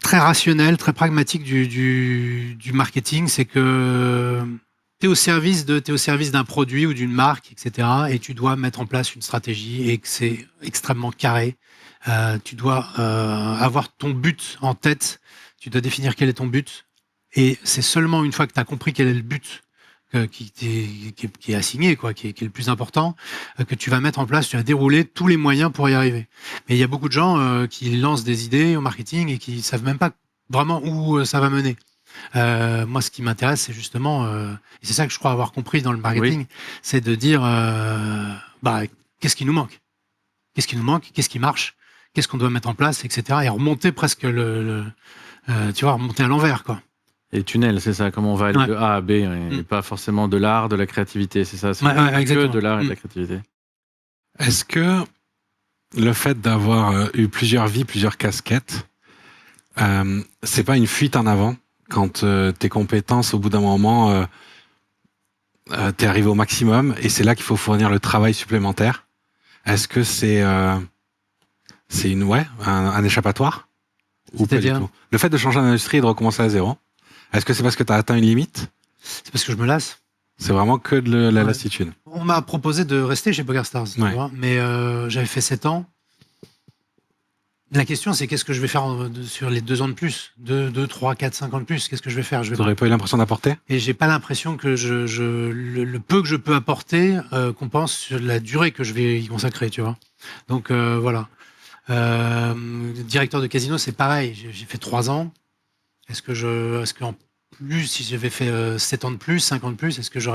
très rationnel, très pragmatique du marketing. C'est que tu es au service d'un produit ou d'une marque, etc. Et tu dois mettre en place une stratégie et que c'est extrêmement carré. Tu dois avoir ton but en tête. Tu dois définir quel est ton but. Et c'est seulement une fois que tu as compris quel est le but qui est assigné, quoi, qui est le plus important, que tu vas mettre en place, tu vas dérouler tous les moyens pour y arriver. Mais il y a beaucoup de gens qui lancent des idées au marketing et qui savent même pas vraiment où ça va mener. Moi, ce qui m'intéresse, c'est justement, et c'est ça que je crois avoir compris dans le marketing, c'est de dire, qu'est-ce qui nous manque? Qu'est-ce qui nous manque? Qu'est-ce qui marche? Qu'est-ce qu'on doit mettre en place, etc. Et remonter presque tu vois, remonter à l'envers, quoi. Et tunnel, c'est ça, comment on va aller de A à B, et pas forcément de l'art, de la créativité, c'est ça, c'est que de l'art et de la créativité. Est-ce que le fait d'avoir eu plusieurs vies, plusieurs casquettes, c'est pas une fuite en avant quand tes compétences, au bout d'un moment, t'es arrivé au maximum et c'est là qu'il faut fournir le travail supplémentaire? Est-ce que c'est C'est un échappatoire? Ou pas du C'est-à-dire, tout? Le fait de changer d'industrie et de recommencer à zéro, est-ce que c'est parce que tu as atteint une limite? c'est parce que je me lasse. C'est vraiment que de la Ouais. lassitude. On m'a proposé de rester chez PokerStars, tu Ouais. vois, mais j'avais fait 7 ans. La question, c'est qu'est-ce que je vais faire sur les 2 ans de plus, 2, 3, 4, 5 ans de plus. Qu'est-ce que je vais faire? Tu n'aurais pas eu l'impression d'apporter? Et j'ai pas l'impression que le peu que je peux apporter compense sur la durée que je vais y consacrer, tu vois. Donc voilà. Directeur de casino, c'est pareil. J'ai fait 3 ans. Est-ce qu'en plus, si j'avais fait 7 ans de plus, 5 ans de plus, est-ce que je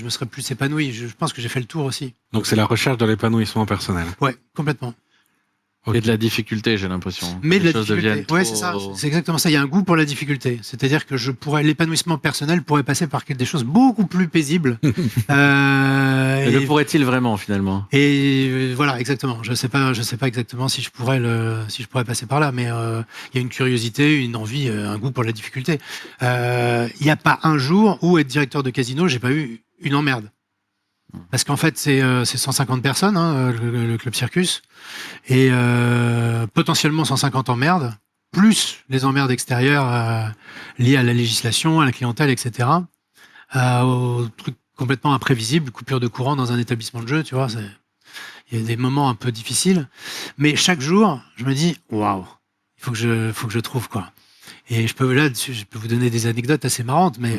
me serais plus épanoui? Je pense que j'ai fait le tour aussi. Donc c'est la recherche de l'épanouissement personnel. Ouais, complètement. Ok. Et de la difficulté, j'ai l'impression. Mais de Les la choses difficulté. deviennent Ouais, trop- c'est ça. C'est exactement ça. Il y a un goût pour la difficulté. C'est-à-dire que l'épanouissement personnel pourrait passer par des choses beaucoup plus paisibles. Mais le pourrait-il vraiment, finalement? Voilà, exactement. Je sais pas exactement si je pourrais passer par là, mais il y a une curiosité, une envie, un goût pour la difficulté. Il n'y a pas un jour où être directeur de casino, j'ai pas eu une emmerde. Parce qu'en fait, c'est 150 personnes, hein, le Club Circus, et potentiellement 150 emmerdes, plus les emmerdes extérieures liées à la législation, à la clientèle, etc. Aux trucs complètement imprévisibles, coupure de courant dans un établissement de jeu, tu vois. Il y a des moments un peu difficiles, mais chaque jour, je me dis, waouh, il faut que je trouve quoi. Et je peux vous donner des anecdotes assez marrantes, mais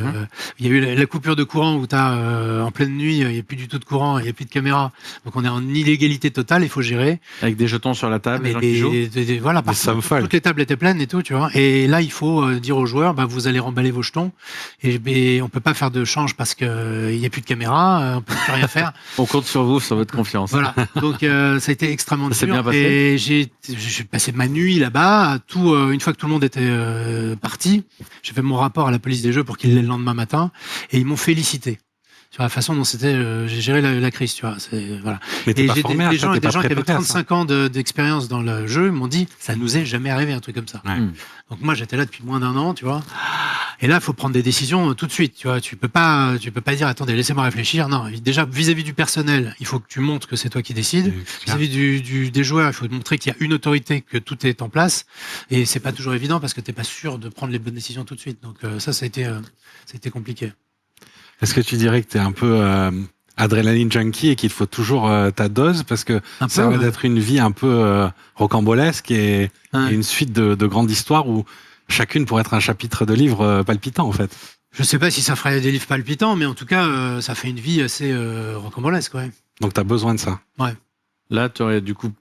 il y a eu la coupure de courant où en pleine nuit, il n'y a plus du tout de courant, il n'y a plus de caméra, donc on est en illégalité totale, il faut gérer. Avec des jetons sur la table, Mais des gens qui jouent? voilà, Des partout, sommes folles. toutes les tables étaient pleines et tout, tu vois. Et là, il faut dire aux joueurs, bah, vous allez remballer vos jetons, et on peut pas faire de change parce que il y a plus de caméra, on peut plus rien faire. On compte sur vous, sur votre confiance. Voilà. Donc ça a été extrêmement Ça s'est dur. bien passé? Et j'ai passé ma nuit là-bas. Une fois que tout le monde était parti, j'ai fait mon rapport à la police des jeux pour qu'ils l'aient le lendemain matin, et ils m'ont félicité sur la façon dont j'ai géré la crise, tu vois. Voilà. Mais t'es Et pas j'ai formé à des ça, gens t'es pas qui avaient préparé à ça. 35 ans d'expérience dans le jeu m'ont dit, ça nous est jamais arrivé un truc comme ça. Ouais. Donc moi, j'étais là depuis moins d'un an, tu vois. Et là, il faut prendre des décisions tout de suite, tu vois. Tu peux pas dire, attendez, laissez-moi réfléchir. Non, déjà, vis-à-vis du personnel, il faut que tu montres que c'est toi qui décides. Vis-à-vis des joueurs, il faut montrer qu'il y a une autorité, que tout est en place. Et c'est pas toujours évident parce que t'es pas sûr de prendre les bonnes décisions tout de suite. Donc ça a été compliqué. Est-ce que tu dirais que tu es un peu adrénaline junkie et qu'il te faut toujours ta dose parce que Un ça peu, va ouais. être une vie un peu rocambolesque et une suite de grandes histoires où chacune pourrait être un chapitre de livre palpitant en fait. Je sais pas si ça ferait des livres palpitants, mais en tout cas, ça fait une vie assez rocambolesque, ouais. Donc tu as besoin de ça. Là, tu aurais du coup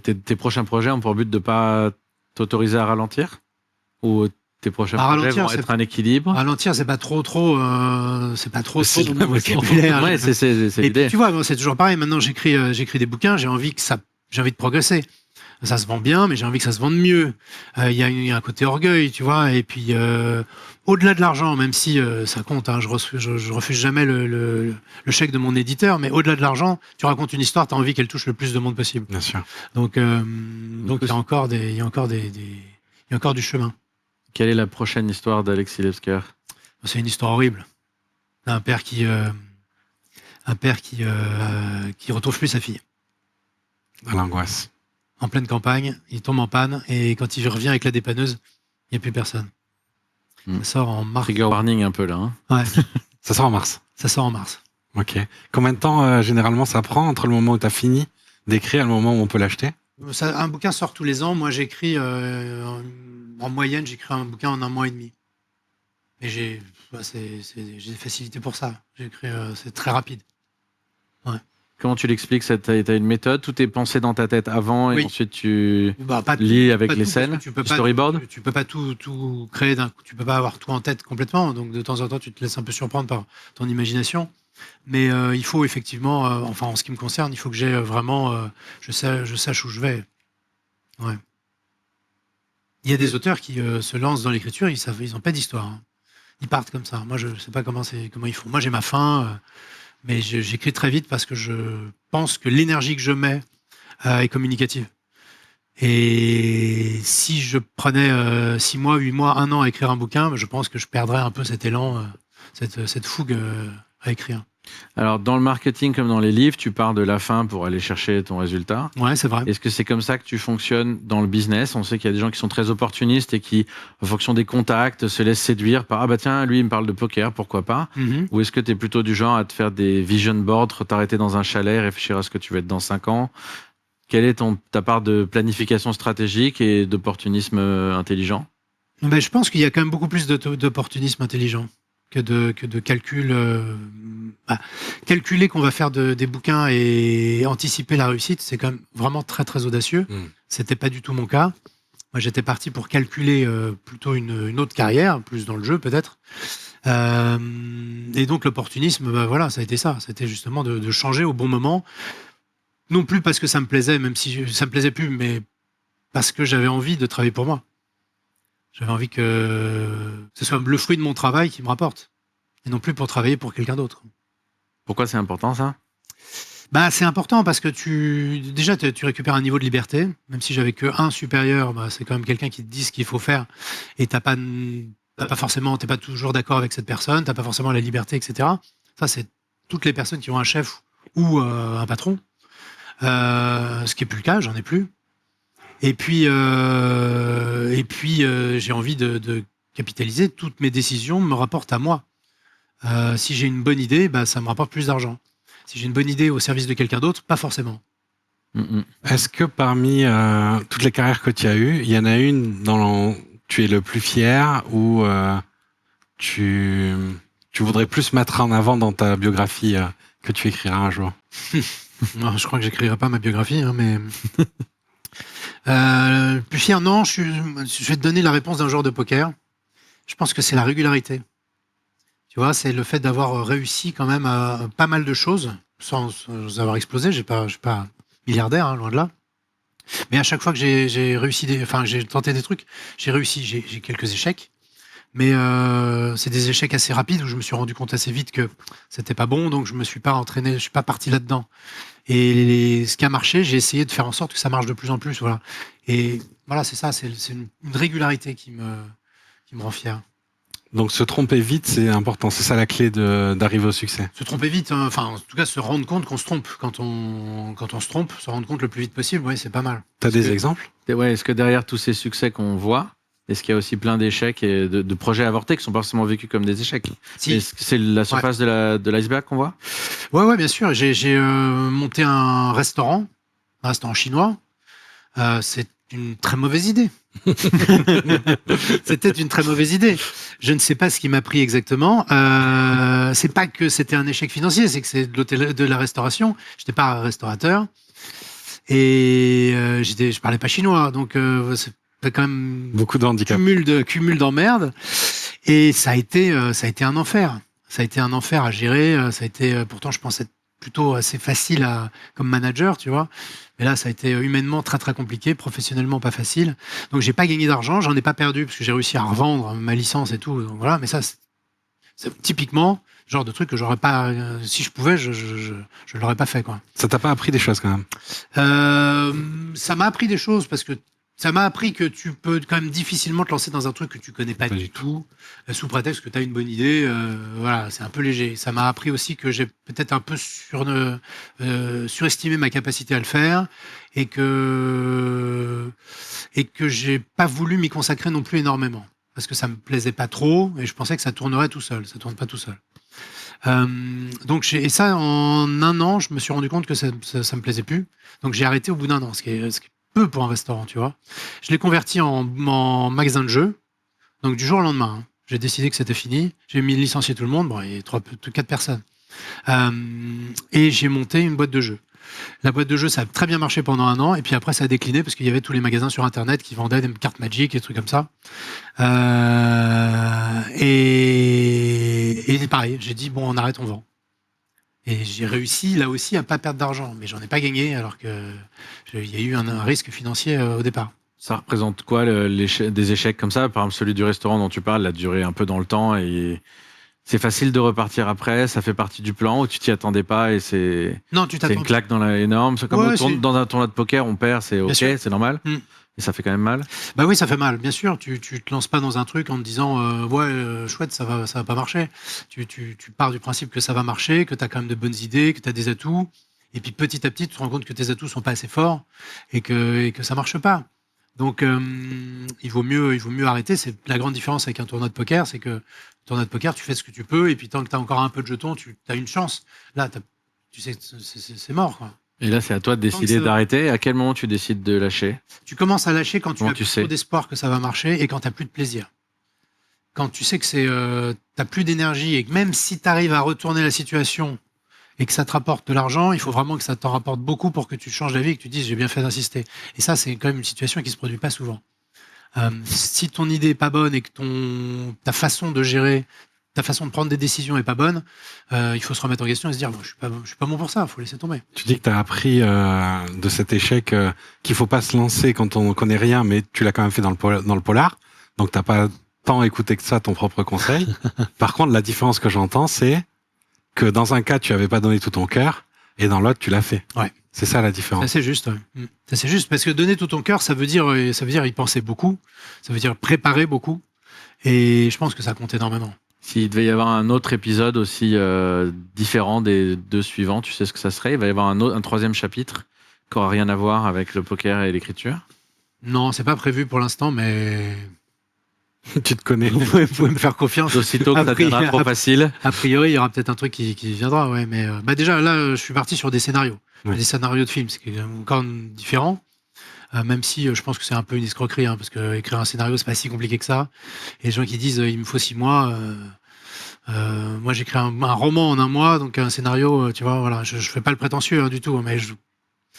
tes prochains projets ont pour but de pas t'autoriser à ralentir? Ou tes prochains À projets ralentir, vont c'est être un équilibre? Ralentir, c'est pas trop C'est dans la mon même vocabulaire. Ouais, c'est Et puis, l'idée. tu vois, moi, c'est toujours pareil. Maintenant, j'écris des bouquins. J'ai envie de progresser. Ça se vend bien, mais j'ai envie que ça se vende mieux. Il y a un côté orgueil, tu vois. Et puis, au-delà de l'argent, même si ça compte, hein, je refuse jamais le chèque de mon éditeur, mais au-delà de l'argent, tu racontes une histoire, tu as envie qu'elle touche le plus de monde possible. Bien sûr. Donc, il y a encore du chemin. Quelle est la prochaine histoire d'Alexis Lefsker? C'est une histoire horrible. Un père qui retrouve plus sa fille. L'angoisse. En pleine campagne, il tombe en panne et quand il revient avec la dépanneuse, il n'y a plus personne. Hmm. Ça sort en mars. Trigger warning un peu là. Hein. Ouais, Ça sort en mars. ça sort en mars. Ok. Combien de temps généralement ça prend entre le moment où tu as fini d'écrire et le moment où on peut l'acheter? Un bouquin sort tous les ans. Moi, j'écris en moyenne, j'écris un bouquin en 1 mois et demi. Et j'ai des facilités pour ça. J'écris, c'est très rapide. Comment tu l'expliques? T'as une méthode? Tout est pensé dans ta tête avant et Oui. ensuite tu Pas lis avec pas les tout, scènes? parce que tu peux du pas- storyboard? Tu peux pas tout créer d'un coup. Tu peux pas avoir tout en tête complètement. Donc de temps en temps, tu te laisses un peu surprendre par ton imagination. Mais il faut effectivement, enfin en ce qui me concerne, il faut que j'ai vraiment, je sache où je vais. Ouais. Il y a des auteurs qui se lancent dans l'écriture, ils n'ont pas d'histoire. Hein. Ils partent comme ça. Moi, je sais pas comment ils font. Moi, j'ai ma fin, mais j'écris très vite parce que je pense que l'énergie que je mets est communicative. Et si je prenais 6 mois, 8 mois, 1 an à écrire un bouquin, je pense que je perdrais un peu cet élan, cette fougue à écrire. Alors, dans le marketing comme dans les livres, tu pars de la fin pour aller chercher ton résultat. Ouais, c'est vrai. Est-ce que c'est comme ça que tu fonctionnes dans le business? On sait qu'il y a des gens qui sont très opportunistes et qui, en fonction des contacts, se laissent séduire par « Ah bah tiens, lui, il me parle de poker, pourquoi pas ?» Mhm. Ou est-ce que tu es plutôt du genre à te faire des vision boards, t'arrêter dans un chalet, réfléchir à ce que tu veux être dans 5 ans? Quelle est ta part de planification stratégique et d'opportunisme intelligent? Ben, je pense qu'il y a quand même beaucoup plus d'opportunisme intelligent que de calcul. Calculer qu'on va faire des bouquins et anticiper la réussite, c'est quand même vraiment très très audacieux. C'était pas du tout mon cas. Moi, j'étais parti pour calculer plutôt une autre carrière, plus dans le jeu peut-être. Et donc l'opportunisme, bah, voilà, ça a été ça. C'était justement de changer au bon moment. Non plus parce que ça me plaisait, même si ça me plaisait plus, mais parce que j'avais envie de travailler pour moi. J'avais envie que ce soit le fruit de mon travail qui me rapporte, et non plus pour travailler pour quelqu'un d'autre. Pourquoi c'est important ça? Bah, c'est important parce que tu récupères un niveau de liberté, même si j'avais que un supérieur, bah, c'est quand même quelqu'un qui te dit ce qu'il faut faire, et t'es pas toujours d'accord avec cette personne, t'as pas forcément la liberté, etc. Ça, c'est toutes les personnes qui ont un chef ou un patron. Ce qui est plus le cas, j'en ai plus. Et puis j'ai envie de capitaliser. Toutes mes décisions me rapportent à moi. Si j'ai une bonne idée, bah, ça me rapporte plus d'argent. Si j'ai une bonne idée au service de quelqu'un d'autre, pas forcément. Est-ce que parmi toutes les carrières que tu as eues, il y en a une dont tu es le plus fier ou tu voudrais plus mettre en avant dans ta biographie que tu écriras un jour? Non, je crois que j'écrirai pas ma biographie, hein, mais plus fier, non. Je vais te donner la réponse d'un joueur de poker. Je pense que c'est la régularité. Tu vois, c'est le fait d'avoir réussi quand même à pas mal de choses sans avoir explosé. Je suis pas milliardaire, hein, loin de là. Mais à chaque fois que j'ai réussi, j'ai tenté des trucs, j'ai réussi. J'ai quelques échecs, mais c'est des échecs assez rapides où je me suis rendu compte assez vite que c'était pas bon, donc je me suis pas entraîné, je suis pas parti là-dedans. Et ce qui a marché, j'ai essayé de faire en sorte que ça marche de plus en plus, voilà. Et voilà, c'est ça, c'est une régularité qui me rend fier. Donc se tromper vite, c'est important. C'est ça la clé d'arriver au succès. Se tromper vite, hein, enfin, en tout cas, se rendre compte qu'on se trompe. Quand on se trompe, se rendre compte le plus vite possible, oui, c'est pas mal. T'as des exemples? Ouais, est-ce que derrière tous ces succès qu'on voit, est-ce qu'il y a aussi plein d'échecs et de projets avortés qui sont pas forcément vécus comme des échecs? Si. Est-ce que c'est la surface de l'iceberg qu'on voit? Ouais, bien sûr. J'ai monté un restaurant chinois. C'est une très mauvaise idée. C'était une très mauvaise idée. Je ne sais pas ce qui m'a pris exactement. C'est pas que c'était un échec financier, c'est que c'est de la restauration. J'étais pas restaurateur et je parlais pas chinois, donc c'est quand même beaucoup de handicap. Cumul d'emmerdes. Et ça a été un enfer. Ça a été un enfer à gérer. Ça a été pourtant je pense être plutôt assez facile comme manager, tu vois. Mais là, ça a été humainement très très compliqué, professionnellement pas facile. Donc j'ai pas gagné d'argent, j'en ai pas perdu parce que j'ai réussi à revendre ma licence et tout. Donc voilà, mais ça, c'est typiquement le genre de truc que j'aurais pas. Si je pouvais, je l'aurais pas fait, quoi. Ça t'a pas appris des choses quand même? Ça m'a appris des choses parce que ça m'a appris que tu peux quand même difficilement te lancer dans un truc que tu connais pas du tout, sous prétexte que tu as une bonne idée. Voilà, c'est un peu léger. Ça m'a appris aussi que j'ai peut-être un peu surestimé ma capacité à le faire et que j'ai pas voulu m'y consacrer non plus énormément parce que ça me plaisait pas trop et je pensais que ça tournerait tout seul. Ça tourne pas tout seul. Donc et ça en un an, je me suis rendu compte que ça me plaisait plus. Donc j'ai arrêté au bout d'un an, ce qui est peu pour un restaurant, tu vois. Je l'ai converti en magasin de jeux. Donc du jour au lendemain, hein, j'ai décidé que c'était fini. J'ai mis licencier tout le monde, bon, et 4 personnes. Et j'ai monté une boîte de jeux. La boîte de jeux, ça a très bien marché pendant un an, et puis après, ça a décliné parce qu'il y avait tous les magasins sur Internet qui vendaient des cartes Magic et des trucs comme ça. Et pareil, j'ai dit, bon, on arrête, on vend. Et j'ai réussi, là aussi, à pas perdre d'argent. Mais j'en ai pas gagné, alors qu'il y a eu un risque financier au départ. Ça représente quoi, des échecs comme ça? Par exemple, celui du restaurant dont tu parles, il a duré un peu dans le temps et c'est facile de repartir après, ça fait partie du plan ou tu t'y attendais pas et c'est une claque dans énorme. C'est comme dans un tournoi de poker, on perd, c'est ok, c'est normal. Et ça fait quand même mal. Bah oui, ça fait mal, bien sûr. Tu te lances pas dans un truc en te disant chouette, ça va pas marcher. Tu pars du principe que ça va marcher, que tu as quand même de bonnes idées, que tu as des atouts. Et puis petit à petit, tu te rends compte que tes atouts sont pas assez forts et que ça marche pas. Donc il vaut mieux arrêter. C'est la grande différence avec un tournoi de poker, c'est que tournoi de poker, tu fais ce que tu peux et puis tant que tu as encore un peu de jetons, tu as une chance. Là, tu sais, c'est mort, quoi. Et là, c'est à toi de décider d'arrêter. À quel moment tu décides de lâcher? Tu commences à lâcher quand tu Comment as tu plus sais trop d'espoir que ça va marcher et quand tu n'as plus de plaisir. Quand tu sais que t'as plus d'énergie et que même si tu arrives à retourner la situation et que ça te rapporte de l'argent, il faut vraiment que ça t'en rapporte beaucoup pour que tu changes d'avis et que tu dises j'ai bien fait d'insister. Et ça, c'est quand même une situation qui se produit pas souvent. Si ton idée est pas bonne et que ta façon de gérer, ta façon de prendre des décisions est pas bonne, il faut se remettre en question et se dire je suis pas bon pour ça, il faut laisser tomber. Tu dis que tu as appris de cet échec qu'il faut pas se lancer quand on connaît rien, mais tu l'as quand même fait dans le polar. Donc t'as pas tant écouté que ça ton propre conseil. Par contre, la différence que j'entends, c'est que dans un cas, tu avais pas donné tout ton cœur, et dans l'autre, tu l'as fait. Ouais. C'est ça la différence. Ça c'est juste. Ouais. Ça c'est juste parce que donner tout ton cœur, ça veut dire y penser beaucoup, ça veut dire préparer beaucoup, et je pense que ça compte énormément. S'il devait y avoir un autre épisode aussi différent des deux suivants, tu sais ce que ça serait? Il va y avoir un troisième chapitre qui n'aura rien à voir avec le poker et l'écriture? Non, c'est pas prévu pour l'instant, mais Tu te connais. vous pouvez me faire confiance. Aussitôt que ça deviendra trop facile. A priori, il y aura peut-être un truc qui viendra, ouais. Mais déjà, là, je suis parti sur des scénarios. Ouais. Des scénarios de films, c'est encore différent. Même si je pense que c'est un peu une escroquerie, hein, parce que écrire un scénario, c'est pas si compliqué que ça. Et les gens qui disent il me faut 6 mois. Moi, j'écris un roman en 1 mois, donc un scénario, tu vois, voilà. Je fais pas le prétentieux du tout, mais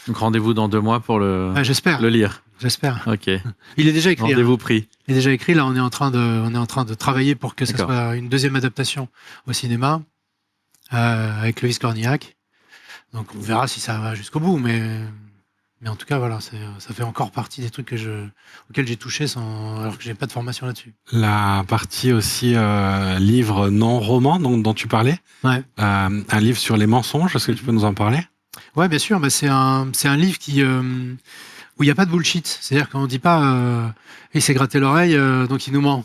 Donc rendez-vous dans 2 mois pour le j'espère. lire. J'espère. Ok. Il est déjà écrit. Rendez-vous pris. Il est déjà écrit. Là, on est en train de travailler pour que ça D'accord. soit une deuxième adaptation au cinéma avec Loïs Cornillac. Donc, on verra si ça va jusqu'au bout, mais en tout cas, voilà, ça fait encore partie des trucs auxquels j'ai touché alors que j'ai pas de formation là-dessus. La partie aussi livre non roman dont tu parlais. Ouais. Un livre sur les mensonges. Est-ce que tu peux nous en parler? Ouais, bien sûr. Bah, c'est un livre où il n'y a pas de bullshit. C'est-à-dire qu'on ne dit pas il s'est gratté l'oreille, donc il nous ment.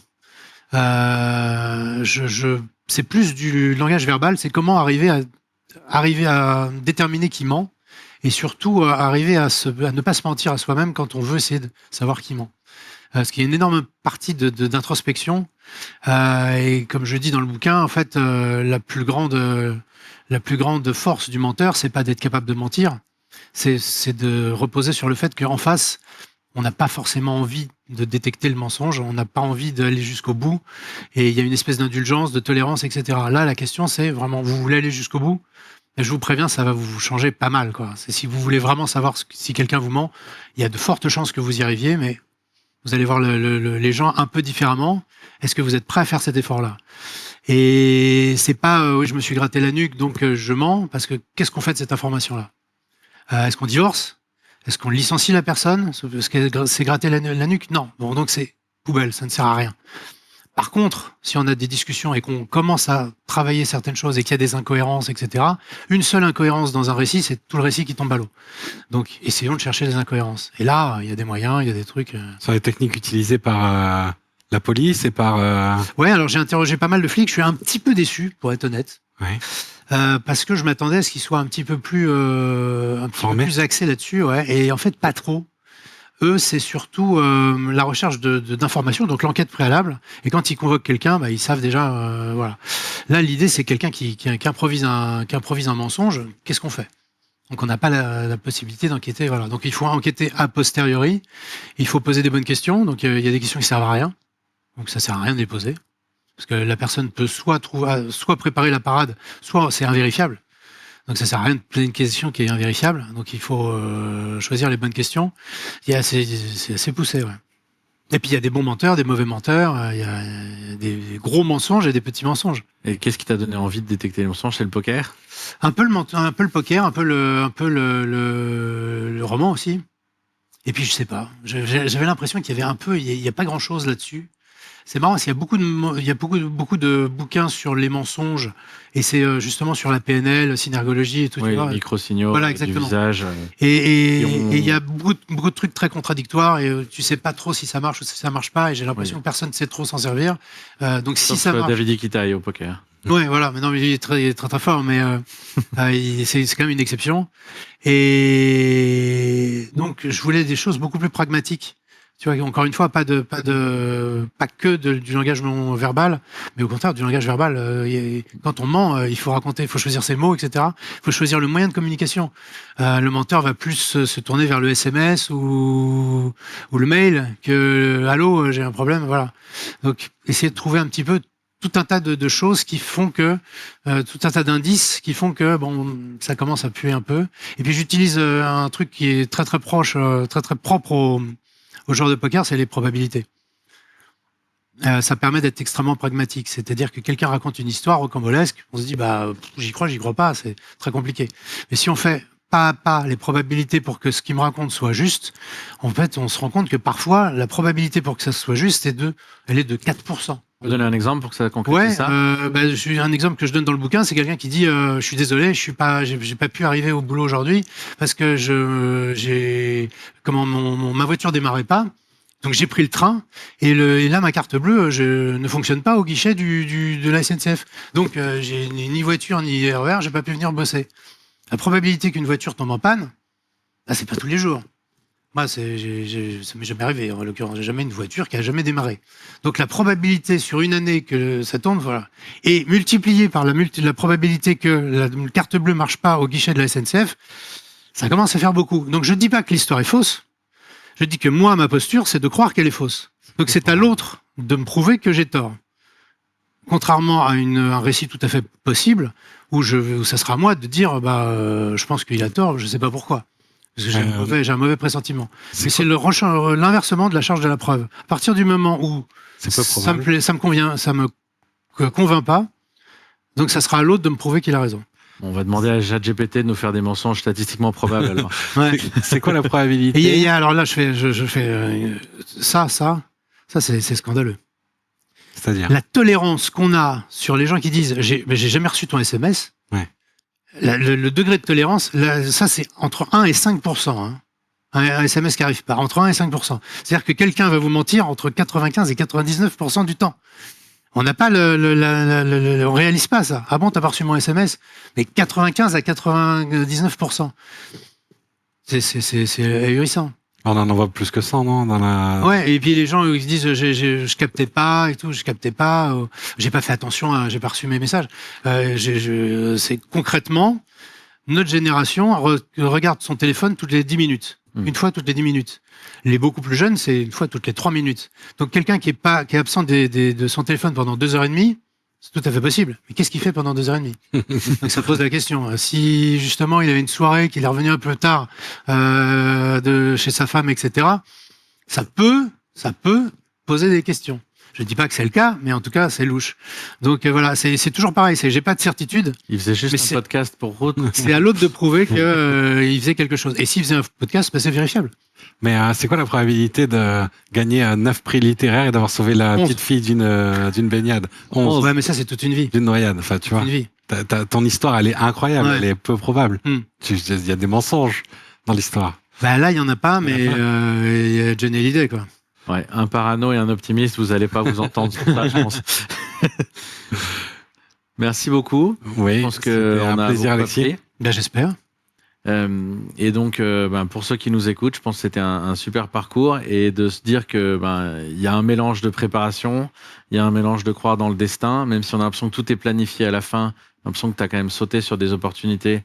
C'est plus du langage verbal. C'est comment arriver à déterminer qui ment et surtout arriver à ne pas se mentir à soi-même quand on veut essayer de savoir qui ment. Parce qu'il y a une énorme partie d'introspection. Et comme je dis dans le bouquin, en fait, la plus grande force du menteur, c'est pas d'être capable de mentir, c'est de reposer sur le fait qu'en face, on n'a pas forcément envie de détecter le mensonge, on n'a pas envie d'aller jusqu'au bout, et il y a une espèce d'indulgence, de tolérance, etc. Là, la question, c'est vraiment, vous voulez aller jusqu'au bout? Et je vous préviens, ça va vous changer pas mal, quoi. Si vous voulez vraiment savoir si quelqu'un vous ment, il y a de fortes chances que vous y arriviez, mais vous allez voir les gens un peu différemment. Est-ce que vous êtes prêt à faire cet effort-là? Et c'est pas oui, je me suis gratté la nuque, donc je mens, parce que qu'est-ce qu'on fait de cette information-là? Est-ce qu'on divorce? Est-ce qu'on licencie la personne parce qu'elle s'est gratté la nuque? Non. Bon, donc c'est poubelle, ça ne sert à rien. Par contre, si on a des discussions et qu'on commence à travailler certaines choses et qu'il y a des incohérences, etc., une seule incohérence dans un récit, c'est tout le récit qui tombe à l'eau. Donc, essayons de chercher les incohérences. Et là, il y a des moyens, il y a des trucs. Ce sont les techniques utilisées par la police et par... Ouais, alors j'ai interrogé pas mal de flics. Je suis un petit peu déçu, pour être honnête. Ouais. Parce que je m'attendais à ce qu'ils soient un petit peu plus, axés là-dessus. Ouais. Et en fait, pas trop. Eux, c'est surtout la recherche d'informations, donc l'enquête préalable. Et quand ils convoquent quelqu'un, ils savent déjà. Voilà. Là, l'idée, c'est quelqu'un qui improvise un mensonge. Qu'est-ce qu'on fait? Donc, on n'a pas la possibilité d'enquêter. Voilà. Donc, il faut enquêter a posteriori. Il faut poser des bonnes questions. Donc, il y a des questions qui servent à rien. Donc, ça sert à rien de les poser. Parce que la personne peut soit préparer la parade, soit c'est invérifiable. Donc ça sert à rien de poser une question qui est invérifiable. Donc il faut choisir les bonnes questions. C'est assez poussé, ouais. Et puis il y a des bons menteurs, des mauvais menteurs. Il y a des gros mensonges et des petits mensonges. Et qu'est-ce qui t'a donné envie de détecter les mensonges? C'est le poker? Un peu le poker, un peu le roman aussi. Et puis je sais pas. J'avais l'impression qu'il y avait il y a pas grand chose là-dessus. c'est marrant, parce qu'il y a beaucoup de bouquins sur les mensonges, et c'est justement sur la PNL, synergologie et tout. Oui, tu vois. les micro-signaux Voilà, du exactement. visage. Et on- il y a beaucoup de trucs très contradictoires, et tu sais pas trop si ça marche ou si ça marche pas, et j'ai l'impression que personne ne sait trop s'en servir. Donc si Sauf ça marche... David Iquitaille au poker. Ouais, voilà. Mais non, mais il est très fort, mais c'est quand même une exception. Et donc, je voulais des choses beaucoup plus pragmatiques. Tu vois, encore une fois, pas que du langage non verbal, mais au contraire du langage verbal. Quand on ment, il faut raconter, il faut choisir ses mots, etc. Il faut choisir le moyen de communication. Le menteur va plus se tourner vers le SMS ou le mail que allô, j'ai un problème, voilà. Donc, essayer de trouver un petit peu tout un tas de choses qui font que, tout un tas d'indices qui font que, bon, ça commence à puer un peu. Et puis j'utilise un truc qui est très proche, très propre au joueur de poker, c'est les probabilités. Ça permet d'être extrêmement pragmatique. C'est-à-dire que quelqu'un raconte une histoire rocambolesque, on se dit, j'y crois pas, c'est très compliqué. Mais si on fait pas à pas les probabilités pour que ce qu'il me raconte soit juste, en fait, on se rend compte que parfois, la probabilité pour que ça soit juste, elle est de 4%. Vous donner un exemple pour que ça concrétise ça. Un exemple que je donne dans le bouquin, c'est quelqu'un qui dit je suis désolé, j'ai pas pu arriver au boulot aujourd'hui parce que ma voiture démarrait pas. Donc j'ai pris le train et là ma carte bleue ne fonctionne pas au guichet de la SNCF. Donc j'ai ni voiture ni RER, j'ai pas pu venir bosser. La probabilité qu'une voiture tombe en panne, c'est pas tous les jours. Moi, ça m'est jamais arrivé. En l'occurrence, j'ai jamais une voiture qui a jamais démarré. Donc la probabilité sur une année que ça tombe, voilà, et multiplié par la probabilité que la carte bleue marche pas au guichet de la SNCF, ça commence à faire beaucoup. Donc je dis pas que l'histoire est fausse. Je dis que moi, ma posture, c'est de croire qu'elle est fausse. Donc c'est à l'autre de me prouver que j'ai tort. Contrairement à un récit tout à fait possible, où ça sera à moi de dire, je pense qu'il a tort, je sais pas pourquoi. Parce que j'ai un mauvais pressentiment. Mais c'est l'inversement de la charge de la preuve. À partir du moment où ça me convient, ça me convainc pas, donc ça sera à l'autre de me prouver qu'il a raison. On va demander à ChatGPT de nous faire des mensonges statistiquement probables. Alors. Ouais. C'est quoi la probabilité? Alors là, je fais ça, c'est scandaleux. C'est-à-dire la tolérance qu'on a sur les gens qui disent j'ai jamais reçu ton SMS. Ouais. Le degré de tolérance, ça c'est entre 1 et 5%. Hein. Un SMS qui arrive pas, entre 1 et 5%. C'est-à-dire que quelqu'un va vous mentir entre 95 et 99% du temps. On n'a pas on réalise pas ça. Ah bon, t'as pas reçu mon SMS? Mais 95 à 99%. C'est ahurissant. On en voit plus que ça, non, Ouais, et puis les gens ils disent je captais pas et tout, j'ai pas fait attention, j'ai pas reçu mes messages. C'est concrètement notre génération regarde son téléphone toutes les 10 minutes, une fois toutes les 10 minutes. Les beaucoup plus jeunes, c'est une fois toutes les 3 minutes. Donc quelqu'un qui est absent de son téléphone pendant 2h30, c'est tout à fait possible. Mais qu'est-ce qu'il fait pendant 2h30? Donc ça pose la question. Si justement il avait une soirée, qu'il est revenu un peu tard de chez sa femme, etc., ça peut poser des questions. Je dis pas que c'est le cas, mais en tout cas c'est louche. Donc voilà, c'est toujours pareil. J'ai pas de certitude. Il faisait juste un podcast pour route. C'est à l'autre de prouver qu'il faisait quelque chose. Et s'il faisait un podcast, c'est vérifiable. Mais c'est quoi la probabilité de gagner 9 prix littéraires et d'avoir sauvé la 11. petite fille d'une baignade? 11. Ouais, mais ça, c'est toute une vie. D'une noyade. Enfin, tu vois. Une vie. Ton histoire, elle est incroyable. Ouais. Elle est peu probable. Mm. Il y a des mensonges dans l'histoire. Là, il y en a pas, mais il y a Johnny Hallyday, quoi. Ouais, un parano et un optimiste, vous allez pas vous entendre sur ça, je pense. Merci beaucoup. Oui, je pense que c'était un plaisir, Alexis. J'espère. Et donc, pour ceux qui nous écoutent, je pense que c'était un super parcours et de se dire que il y a un mélange de préparation, il y a un mélange de croire dans le destin, même si on a l'impression que tout est planifié à la fin, on a l'impression que tu as quand même sauté sur des opportunités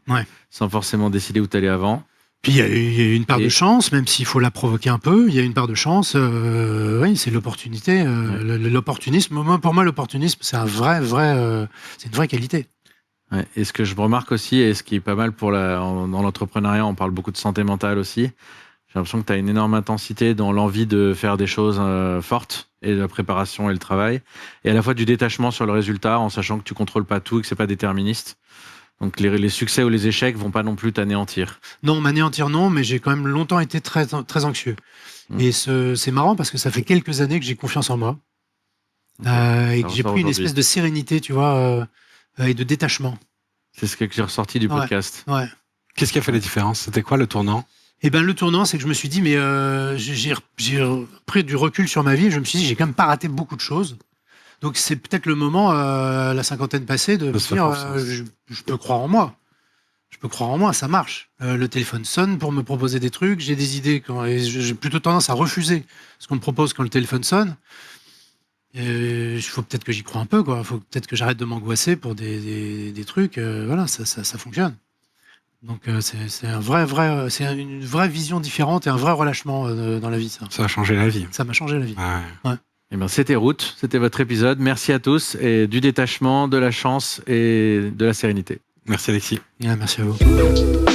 sans forcément décider où tu allais avant. Puis il y a une part de chance, même s'il faut la provoquer un peu, il y a une part de chance. Oui, c'est l'opportunité. L'opportunisme, pour moi, l'opportunisme, c'est c'est une vraie qualité. Ouais. Et ce que je remarque aussi, et ce qui est pas mal dans l'entrepreneuriat, on parle beaucoup de santé mentale aussi. J'ai l'impression que tu as une énorme intensité dans l'envie de faire des choses fortes, et de la préparation et le travail, et à la fois du détachement sur le résultat, en sachant que tu contrôles pas tout et que c'est pas déterministe. Donc les succès ou les échecs vont pas non plus t'anéantir. Non, m'anéantir non, mais j'ai quand même longtemps été très, très anxieux. Et c'est marrant parce que ça fait quelques années que j'ai confiance en moi. Et que Ça j'ai ressort pris une aujourd'hui. espèce de sérénité, tu vois, et de détachement. C'est ce que j'ai ressorti du Ouais. podcast. Ouais. Qu'est-ce qui a fait la différence? C'était quoi le tournant? Et ben le tournant, c'est que je me suis dit, mais j'ai pris du recul sur ma vie. Et je me suis dit, j'ai quand même pas raté beaucoup de choses. Donc c'est peut-être le moment, la cinquantaine passée, de me se faire dire, confiance. je peux croire en moi. Je peux croire en moi, ça marche. Le téléphone sonne pour me proposer des trucs. J'ai des idées et j'ai plutôt tendance à refuser ce qu'on me propose quand le téléphone sonne. Il faut peut-être que j'y croie un peu, quoi. Il faut peut-être que j'arrête de m'angoisser pour des trucs. Voilà, ça fonctionne. Donc c'est c'est une vraie vision différente et un vrai relâchement dans la vie, ça. Ça a changé la vie. Ça m'a changé la vie. Ouais. Eh ben, c'était Route, c'était votre épisode. Merci à tous et du détachement, de la chance et de la sérénité. Merci Alexis. Merci à vous.